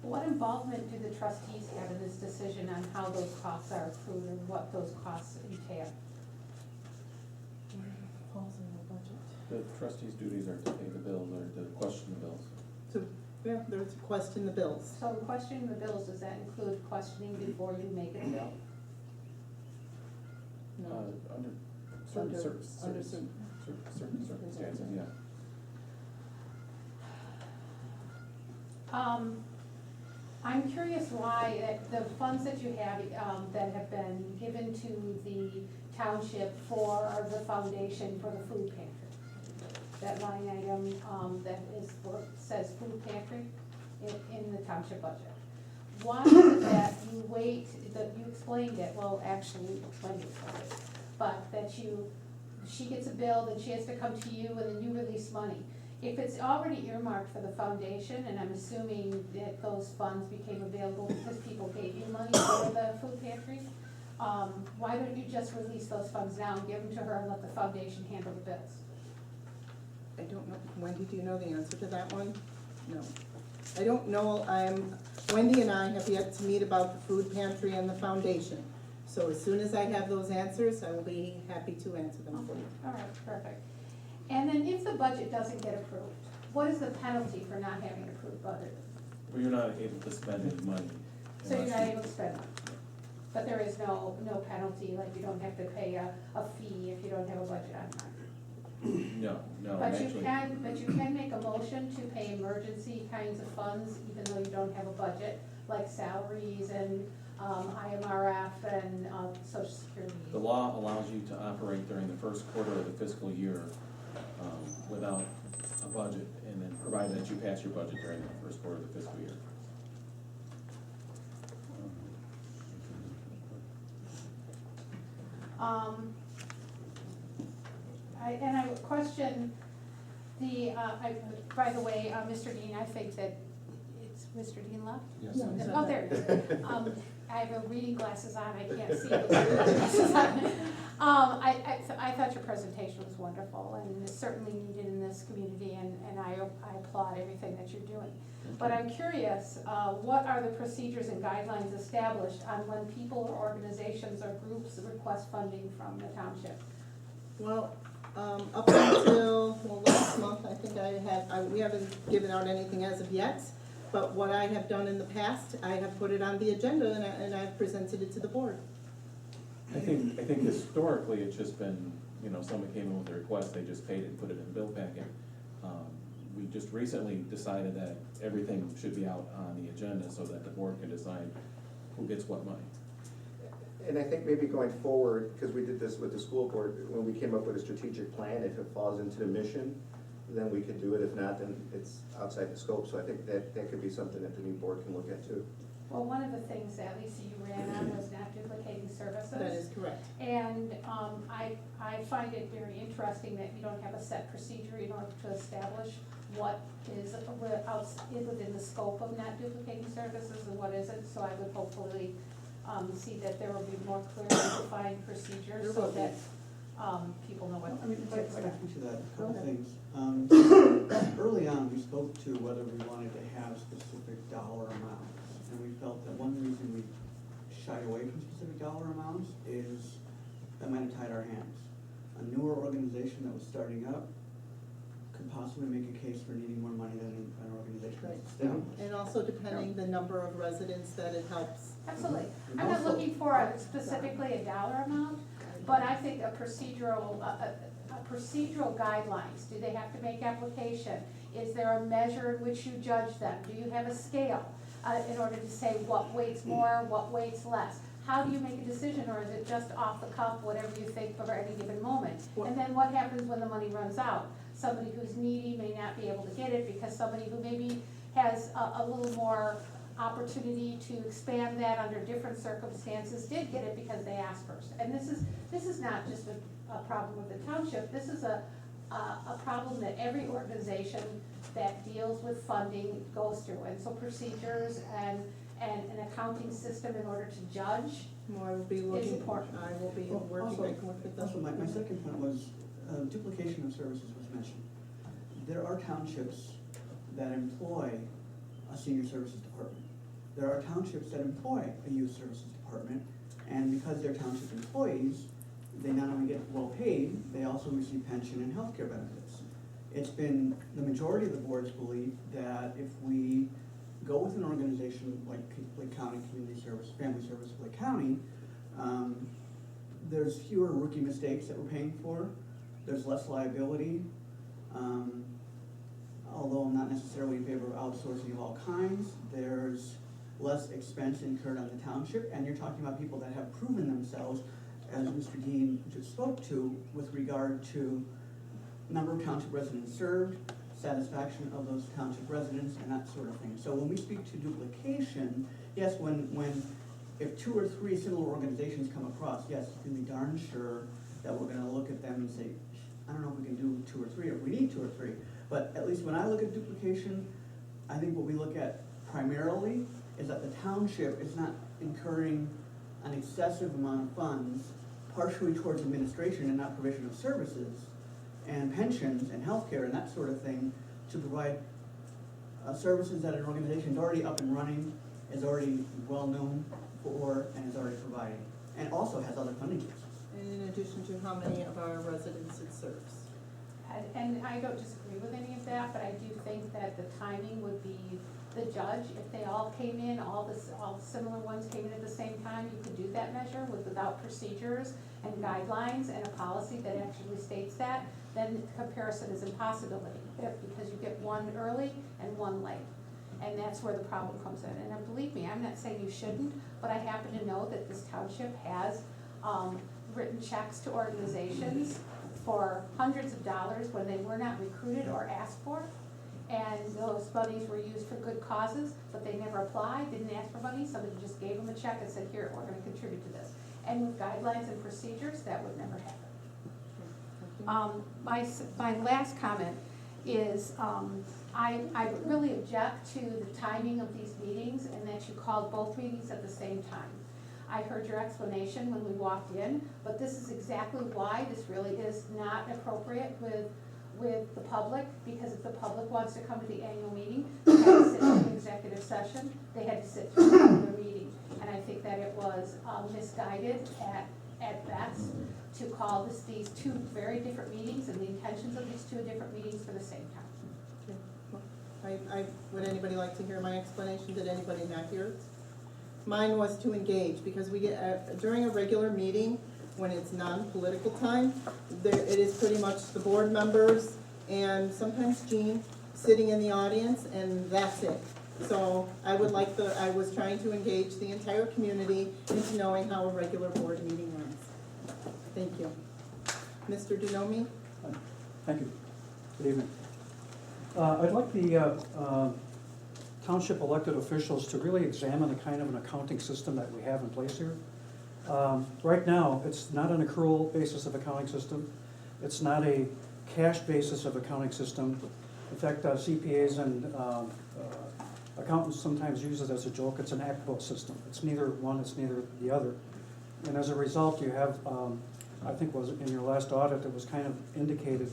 [SPEAKER 13] What involvement do the trustees have in this decision on how those costs are accrued and what those costs entail?
[SPEAKER 2] Falls in the budget.
[SPEAKER 6] The trustees' duties are to pay the bills or to question the bills.
[SPEAKER 2] So, yeah, there's a question the bills.
[SPEAKER 13] So questioning the bills, does that include questioning before you make a bill?
[SPEAKER 2] No.
[SPEAKER 6] Under
[SPEAKER 2] Under
[SPEAKER 6] certain circumstances, yeah.
[SPEAKER 13] I'm curious why the funds that you have, that have been given to the township for the foundation for the food pantry. That line item, that is, says food pantry in the township budget. Why is it that you wait, that you explained it, well, actually, you explained it first, but that she gets a bill, then she has to come to you, and then you release money. If it's already earmarked for the foundation, and I'm assuming that those funds became available because people gave you money for the food pantry, why don't you just release those funds now and give them to her and let the foundation handle the bills?
[SPEAKER 2] I don't know, Wendy, do you know the answer to that one? No. I don't know, Wendy and I have yet to meet about the food pantry and the foundation. So as soon as I have those answers, I will be happy to answer them for you.
[SPEAKER 13] All right, perfect. And then if the budget doesn't get approved, what is the penalty for not having an approved budget?
[SPEAKER 6] Well, you're not able to spend any money.
[SPEAKER 13] So you're
[SPEAKER 6] unless
[SPEAKER 13] not able to spend money? But there is no penalty, like you don't have to pay a fee if you don't have a budget on time?
[SPEAKER 6] No,
[SPEAKER 13] But you
[SPEAKER 6] actually.
[SPEAKER 13] can make a motion to pay emergency kinds of funds, even though you don't have a budget, like salaries and IMRF and social security.
[SPEAKER 6] The law allows you to operate during the first quarter of the fiscal year without a budget, and then provided that you pass your budget during the first quarter of the fiscal year.
[SPEAKER 13] I would question by the way, Mr. Dean, I think that it's Mr. Dean left?
[SPEAKER 6] Yes.
[SPEAKER 2] No.
[SPEAKER 13] Oh, there it is. I have reading glasses on, I can't see with reading glasses on. I thought your presentation was wonderful and is certainly needed in this community, and I applaud everything that you're doing. But I'm curious, what are the procedures and guidelines established on when people or organizations or groups request funding from the township?
[SPEAKER 2] Well, up until, last month, I think we haven't given out anything as of yet, but what I have done in the past, I have put it on the agenda and I've presented it to the board.
[SPEAKER 6] I think historically, it's just been, someone came in with a request, they just paid it and put it in the bill packet. We just recently decided that everything should be out on the agenda so that the board can decide who gets what money.
[SPEAKER 5] And I think maybe going forward, because we did this with the school board, when we came up with a strategic plan, if it falls into the mission, then we could do it. If not, then it's outside the scope. So I think that could be something that the new board can look at too.
[SPEAKER 13] Well, one of the things that Lisa, you ran on was not duplicating services.
[SPEAKER 2] That is correct.
[SPEAKER 13] And I find it very interesting that you don't have a set procedure in order to establish what is within the scope of not duplicating services and what isn't. So I would hopefully see that there will be more clearly defined procedures so that people know what
[SPEAKER 14] I mean,
[SPEAKER 13] to
[SPEAKER 14] if I
[SPEAKER 13] expect.
[SPEAKER 14] can speak to that, a
[SPEAKER 2] Go
[SPEAKER 14] couple
[SPEAKER 2] ahead.
[SPEAKER 14] things. Early on, we spoke to whether we wanted to have specific dollar amounts. And we felt that one reason we shied away from specific dollar amounts is that might have tied our hands. A newer organization that was starting up could possibly make a case for needing more money than an organization that's established.
[SPEAKER 2] And also depending the number of residents that it helps.
[SPEAKER 13] Absolutely.
[SPEAKER 14] And
[SPEAKER 13] I'm not
[SPEAKER 14] also-
[SPEAKER 13] looking for specifically a dollar amount, but I think a procedural guidelines. Do they have to make application? Is there a measure in which you judge them? Do you have a scale in order to say what weights more, what weights less? How do you make a decision, or is it just off the cuff, whatever you think for any given moment? And then what happens when the money runs out? Somebody who's needy may not be able to get it because somebody who maybe has a little more opportunity to expand that under different circumstances did get it because they asked first. And this is not just a problem with the township, this is a problem that every organization that deals with funding goes through. And so procedures and an accounting system in order to judge
[SPEAKER 2] Well, I will be
[SPEAKER 13] is
[SPEAKER 2] looking,
[SPEAKER 13] important.
[SPEAKER 2] I will be
[SPEAKER 14] Well,
[SPEAKER 2] working,
[SPEAKER 14] also-
[SPEAKER 2] I can work with them.
[SPEAKER 14] Also, my second point was, duplication of services was mentioned. There are townships that employ a senior services department. There are townships that employ a youth services department, and because they're township employees, they not only get well paid, they also receive pension and healthcare benefits. It's been the majority of the board's belief that if we go with an organization like Lake County Community Service, Family Service of Lake County, there's fewer rookie mistakes that we're paying for, there's less liability, although I'm not necessarily in favor of outsourcing of all kinds, there's less expense incurred on the township, and you're talking about people that have proven themselves, as Mr. Dean just spoke to, with regard to number of township residents served, satisfaction of those township residents, and that sort of thing. So when we speak to duplication, yes, if 2 or 3 similar organizations come across, yes, you can be darn sure that we're gonna look at them and say, I don't know if we can do 2 or 3, or if we need 2 or 3. But at least when I look at duplication, I think what we look at primarily is that the township is not incurring an excessive amount of funds, partially towards administration and not provision of services, and pensions and healthcare and that sort of thing, to provide services that an organization is already up and running, is already well known for, and is already providing, and also has other funding sources.
[SPEAKER 2] And in addition to how many of our residents it serves.
[SPEAKER 13] And I don't disagree with any of that, but I do think that the timing would be the judge. If they all came in, all the similar ones came in at the same time, you could do that measure without procedures and guidelines and a policy that actually states that, then comparison is impossibility, because you get one early and one late. And that's where the problem comes in. And believe me, I'm not saying you shouldn't, but I happen to know that this township has written checks to organizations for hundreds of dollars when they were not recruited or asked for. And those monies were used for good causes, but they never applied, didn't ask for money, somebody just gave them a check and said, here, we're gonna contribute to this. And with guidelines and procedures, that would never happen. My last comment is, I really object to the timing of these meetings and that you called both meetings at the same time. I heard your explanation when we walked in, but this is exactly why this really is not appropriate with the public, because if the public wants to come to the annual meeting, they had to sit through an executive session, they had to sit through another meeting. And I think that it was misguided at best to call these 2 very different meetings and the intentions of these 2 different meetings for the same time.
[SPEAKER 2] Would anybody like to hear my explanation? Did anybody not hear it? Mine was to engage, because we get, during a regular meeting, when it's non-political time, it is pretty much the board members and sometimes Jean sitting in the audience, and that's it. So I was trying to engage the entire community into knowing how a regular board meeting runs. Thank you. Mr. Denomey?
[SPEAKER 15] Thank you. Good evening. I'd like the township elected officials to really examine the kind of an accounting system that we have in place here. Right now, it's not an accrual basis of accounting system. It's not a cash basis of accounting system. In fact, CPAs and accountants sometimes use it as a joke. It's an act book system. It's neither one, it's neither the other. And as a result, you have, I think was in your last audit, it was kind of indicated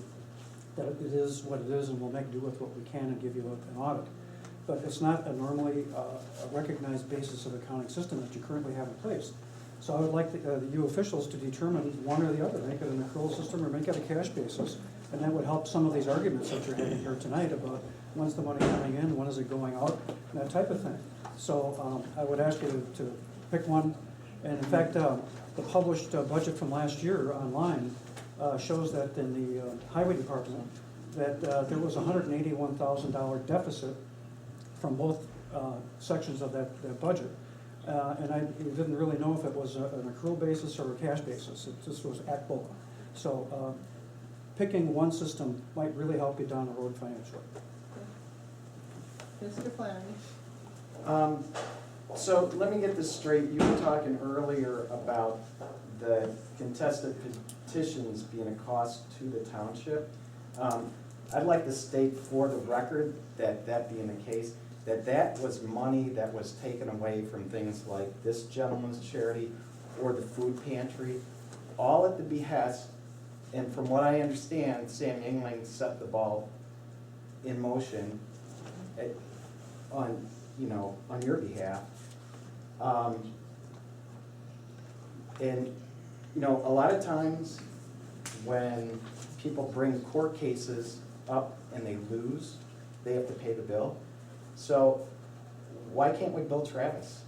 [SPEAKER 15] that it is what it is and we'll make do with what we can and give you an audit. But it's not a normally a recognized basis of accounting system that you currently have in place. So I would like you officials to determine one or the other, make it an accrual system or make it a cash basis. And that would help some of these arguments that you're having here tonight about when's the money coming in, when is it going out, and that type of thing. So I would ask you to pick one. And in fact, the published budget from last year online shows that in the highway department that there was a $181,000 deficit from both sections of that budget. And I didn't really know if it was an accrual basis or a cash basis. It just was act book. So picking one system might really help you down the road financially.
[SPEAKER 2] Mr. Flannery?
[SPEAKER 16] So let me get this straight. You were talking earlier about the contested petitions being a cost to the township. I'd like to state for the record that being the case, that was money that was taken away from things like this gentleman's charity or the food pantry, all at the behest, and from what I understand, Sam Yingling set the ball in motion on your behalf. And, a lot of times when people bring court cases up and they lose, they have to pay the bill. So why can't we bill Travis?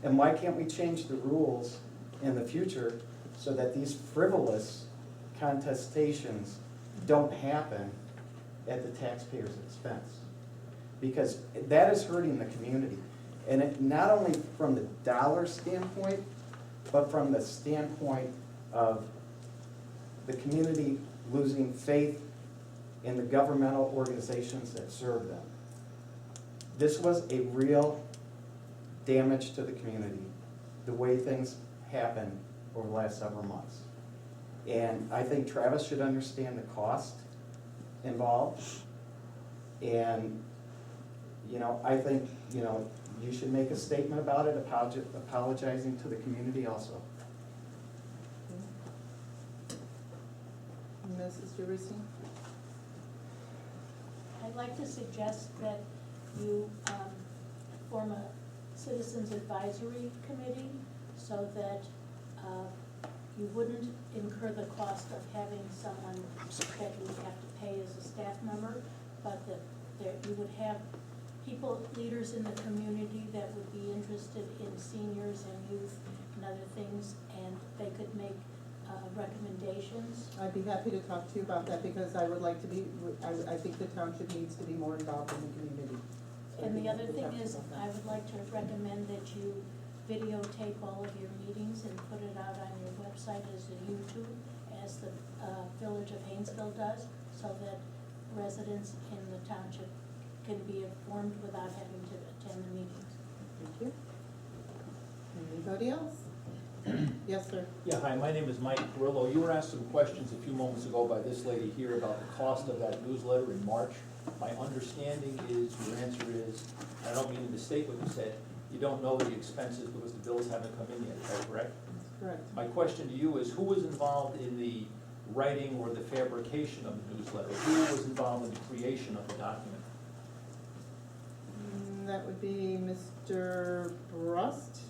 [SPEAKER 16] And why can't we change the rules in the future so that these frivolous contestations don't happen at the taxpayer's expense? Because that is hurting the community. And it, not only from the dollar standpoint, but from the standpoint of the community losing faith in the governmental organizations that serve them. This was a real damage to the community, the way things happened over the last several months. And I think Travis should understand the cost involved. And, I think, you should make a statement about it, apologizing to the community also.
[SPEAKER 2] Mrs. Jerussi?
[SPEAKER 10] I'd like to suggest that you form a citizens advisory committee so that you wouldn't incur the cost of having someone that you would have to pay as a staff member, but that you would have people, leaders in the community that would be interested in seniors and youth and other things, and they could make recommendations.
[SPEAKER 2] I'd be happy to talk to you about that because I would like to be, I think the township needs to be more involved in the community. So
[SPEAKER 10] And
[SPEAKER 2] I'd be
[SPEAKER 10] the other
[SPEAKER 2] happy to
[SPEAKER 10] thing
[SPEAKER 2] talk to you
[SPEAKER 10] is,
[SPEAKER 2] about that.
[SPEAKER 10] I would like to recommend that you videotape all of your meetings and put it out on your website as a YouTube, as the Village of Haynesville does, so that residents in the township can be informed without having to attend the meetings.
[SPEAKER 2] Thank you. Anybody else? Yes, sir.
[SPEAKER 17] Yeah, hi, my name is Mike Perillo. You were asked some questions a few moments ago by this lady here about the cost of that newsletter in March. My understanding is, your answer is, I don't mean to mistake what you said, you don't know the expenses because the bills haven't come in yet, is that correct?
[SPEAKER 2] That's correct.
[SPEAKER 17] My question to you is, who was involved in the writing or the fabrication of the newsletter? Who was involved in the creation of the document?
[SPEAKER 2] That would be Mr. Brust.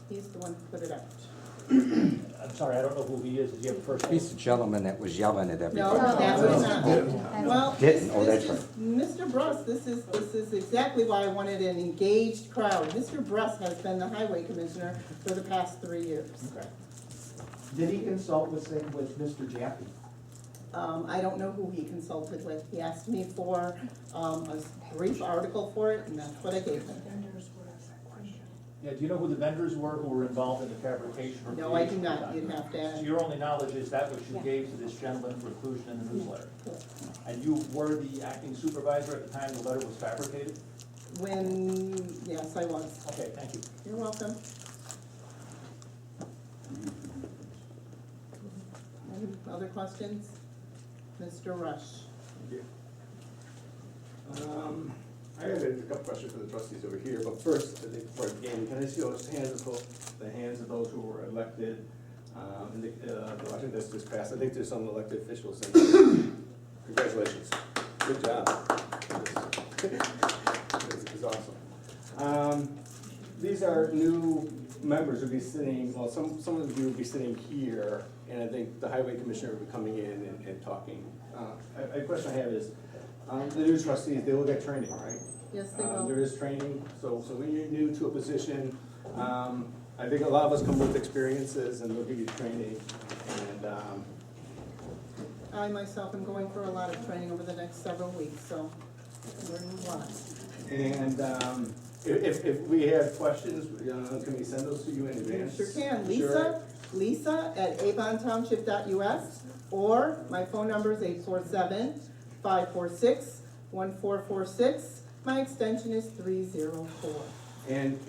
[SPEAKER 2] He's the one who put it out.
[SPEAKER 17] I'm sorry, I don't know who he is. Is he a first name?
[SPEAKER 11] He's the gentleman that was yelling at everybody.
[SPEAKER 2] No, that was not. Well,
[SPEAKER 11] Didn't? Oh, that's
[SPEAKER 2] this is, Mr. Brust, this is exactly why I wanted an engaged crowd. Mr. Brust has been the highway commissioner for the past 3 years.
[SPEAKER 17] Okay.
[SPEAKER 16] Did he consult with Mr. Jaffe?
[SPEAKER 2] I don't know who he consulted with. He asked me for a brief article for it, and that's what I gave him.
[SPEAKER 17] Yeah, do you know who the vendors were who were involved in the fabrication or
[SPEAKER 2] No, I do
[SPEAKER 17] creation of the
[SPEAKER 2] not. You'd
[SPEAKER 17] document?
[SPEAKER 2] have to ask.
[SPEAKER 17] So your only knowledge is that which you gave to this gentleman for inclusion in the newsletter? And you were the acting supervisor at the time the letter was fabricated?
[SPEAKER 2] Yes, I was.
[SPEAKER 17] Okay, thank you.
[SPEAKER 2] You're welcome. Any other questions? Mr. Rush.
[SPEAKER 18] I have a couple questions for the trustees over here, but first, I think before I begin, can I see those the hands of those who were elected, in the election that's just passed? I think there's some elected officials in. Congratulations, good job. It's awesome. These are new members who'll be sitting, well, some of you will be sitting here, and I think the highway commissioner will be coming in and talking. A question I have is, the new trustees, they will get training, right?
[SPEAKER 2] Yes, they will.
[SPEAKER 18] There is training, so when you're new to a position, I think a lot of us come with experiences and they'll give you training. And
[SPEAKER 2] I myself am going for a lot of training over the next several weeks, so learning a lot.
[SPEAKER 18] And if we have questions, can we send those to you in advance?
[SPEAKER 2] Sure can.
[SPEAKER 18] Sure.
[SPEAKER 2] Lisa at avontownship.us, or my phone number is 847-546-5655. 1446. My extension is 304.
[SPEAKER 18] And,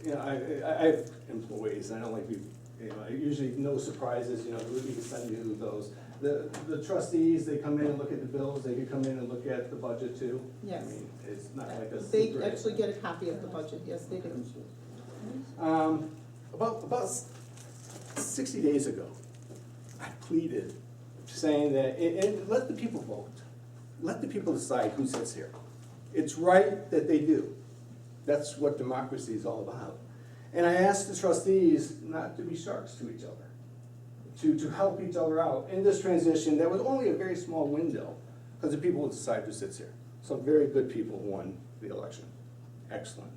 [SPEAKER 18] you know, I have employees, I don't like to, you know, usually no surprises, you know, we can send you those. The trustees, they come in and look at the bills, they can come in and look at the budget too.
[SPEAKER 2] Yes.
[SPEAKER 18] I mean, it's not like a
[SPEAKER 2] They
[SPEAKER 18] secret.
[SPEAKER 2] actually get a copy of the budget, yes, they do.
[SPEAKER 18] About 60 days ago, I pleaded, saying that, and let the people vote. Let the people decide who sits here. It's right that they do. That's what democracy is all about. And I asked the trustees not to be sharks to each other, to help each other out in this transition that was only a very small window, because the people will decide who sits here. Some very good people won the election. Excellent.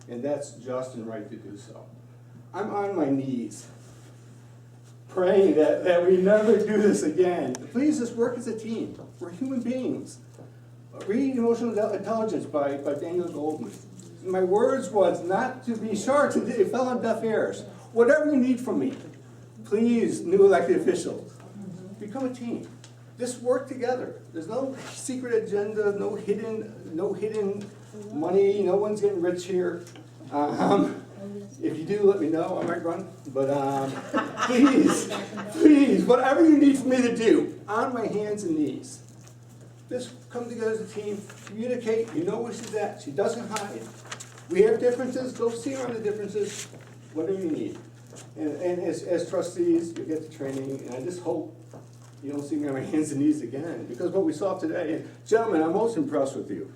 [SPEAKER 18] And that's just and right to do so. I'm on my knees, praying that we never do this again. Please, let's work as a team. We're human beings. Read Emotional Intelligence by Daniel Goldman. My words was not to be sharks, and it fell on deaf ears. Whatever you need from me, please, new elected officials, become a team. Just work together. There's no secret agenda, no hidden money, no one's getting rich here. If you do, let me know, I might run. But please, whatever you need for me to do, on my hands and knees. Just come together as a team, communicate, you know where she's at, she doesn't hide. We have differences, go see her on the differences, whatever you need. And as trustees, you get the training, and I just hope you don't see me on my hands and knees again, because what we saw today, and gentlemen, I'm most impressed with you.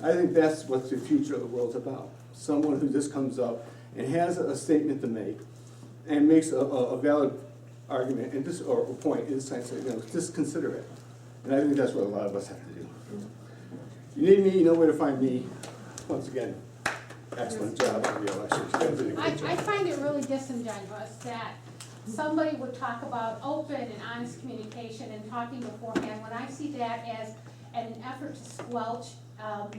[SPEAKER 18] I think that's what the future of the world's about. Someone who just comes up and has a statement to make, and makes a valid argument, and just, or a point, in the sense that, you know, just consider it. And I think that's what a lot of us have to do. You need me, you know where to find me. Once again, excellent job on the election.
[SPEAKER 13] I find it really disingenuous that somebody would talk about open and honest communication and talking beforehand, when I see that as an effort to squelch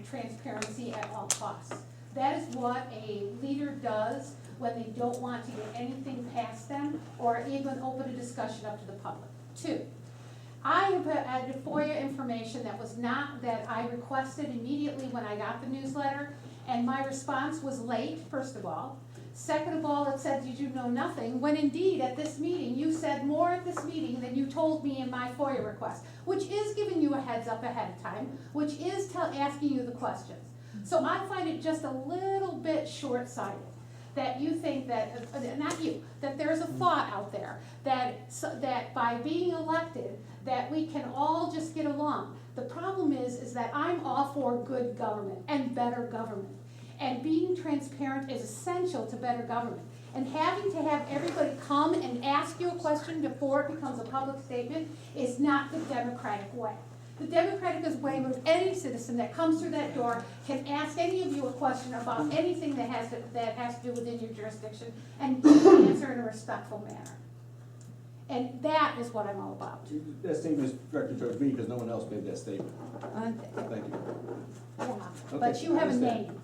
[SPEAKER 13] transparency at all costs. That is what a leader does when they don't want to get anything past them or even open a discussion up to the public. 2, I have had FOIA information that I requested immediately when I got the newsletter, and my response was late, first of all. Second of all, it said, did you know nothing? When indeed, at this meeting, you said more at this meeting than you told me in my FOIA request, which is giving you a heads up ahead of time, which is asking you the questions. So I find it just a little bit short-sighted that you think that, not you, that there's a thought out there that by being elected, that we can all just get along. The problem is that I'm all for good government and better government. And being transparent is essential to better government. And having to have everybody come and ask you a question before it becomes a public statement is not the democratic way. The democratic way in which any citizen that comes through that door can ask any of you a question about anything that has to do within your jurisdiction, and answer in a respectful manner. And that is what I'm all about.
[SPEAKER 18] That statement is directed towards me because no one else made that statement. Thank you.
[SPEAKER 13] Yeah,
[SPEAKER 18] Okay,
[SPEAKER 13] but you
[SPEAKER 18] I
[SPEAKER 13] have a
[SPEAKER 18] understand.
[SPEAKER 13] name,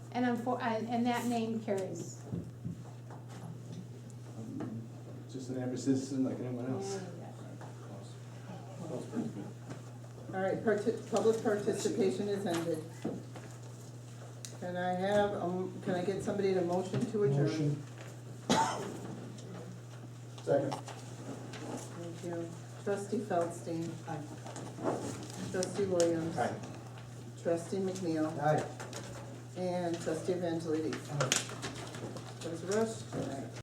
[SPEAKER 13] and that name carries.
[SPEAKER 18] Just an average citizen like anyone else.
[SPEAKER 2] All right, public participation is ended. Can I get somebody to motion to adjourn?
[SPEAKER 8] Motion.
[SPEAKER 4] Second.
[SPEAKER 2] Thank you. Trustee Feldstein. Aye. Trustee Williams.
[SPEAKER 4] Aye.
[SPEAKER 2] Trustee McNeil.
[SPEAKER 4] Aye.
[SPEAKER 2] And Trustee Evangelidi. Trustee Rush. Aye.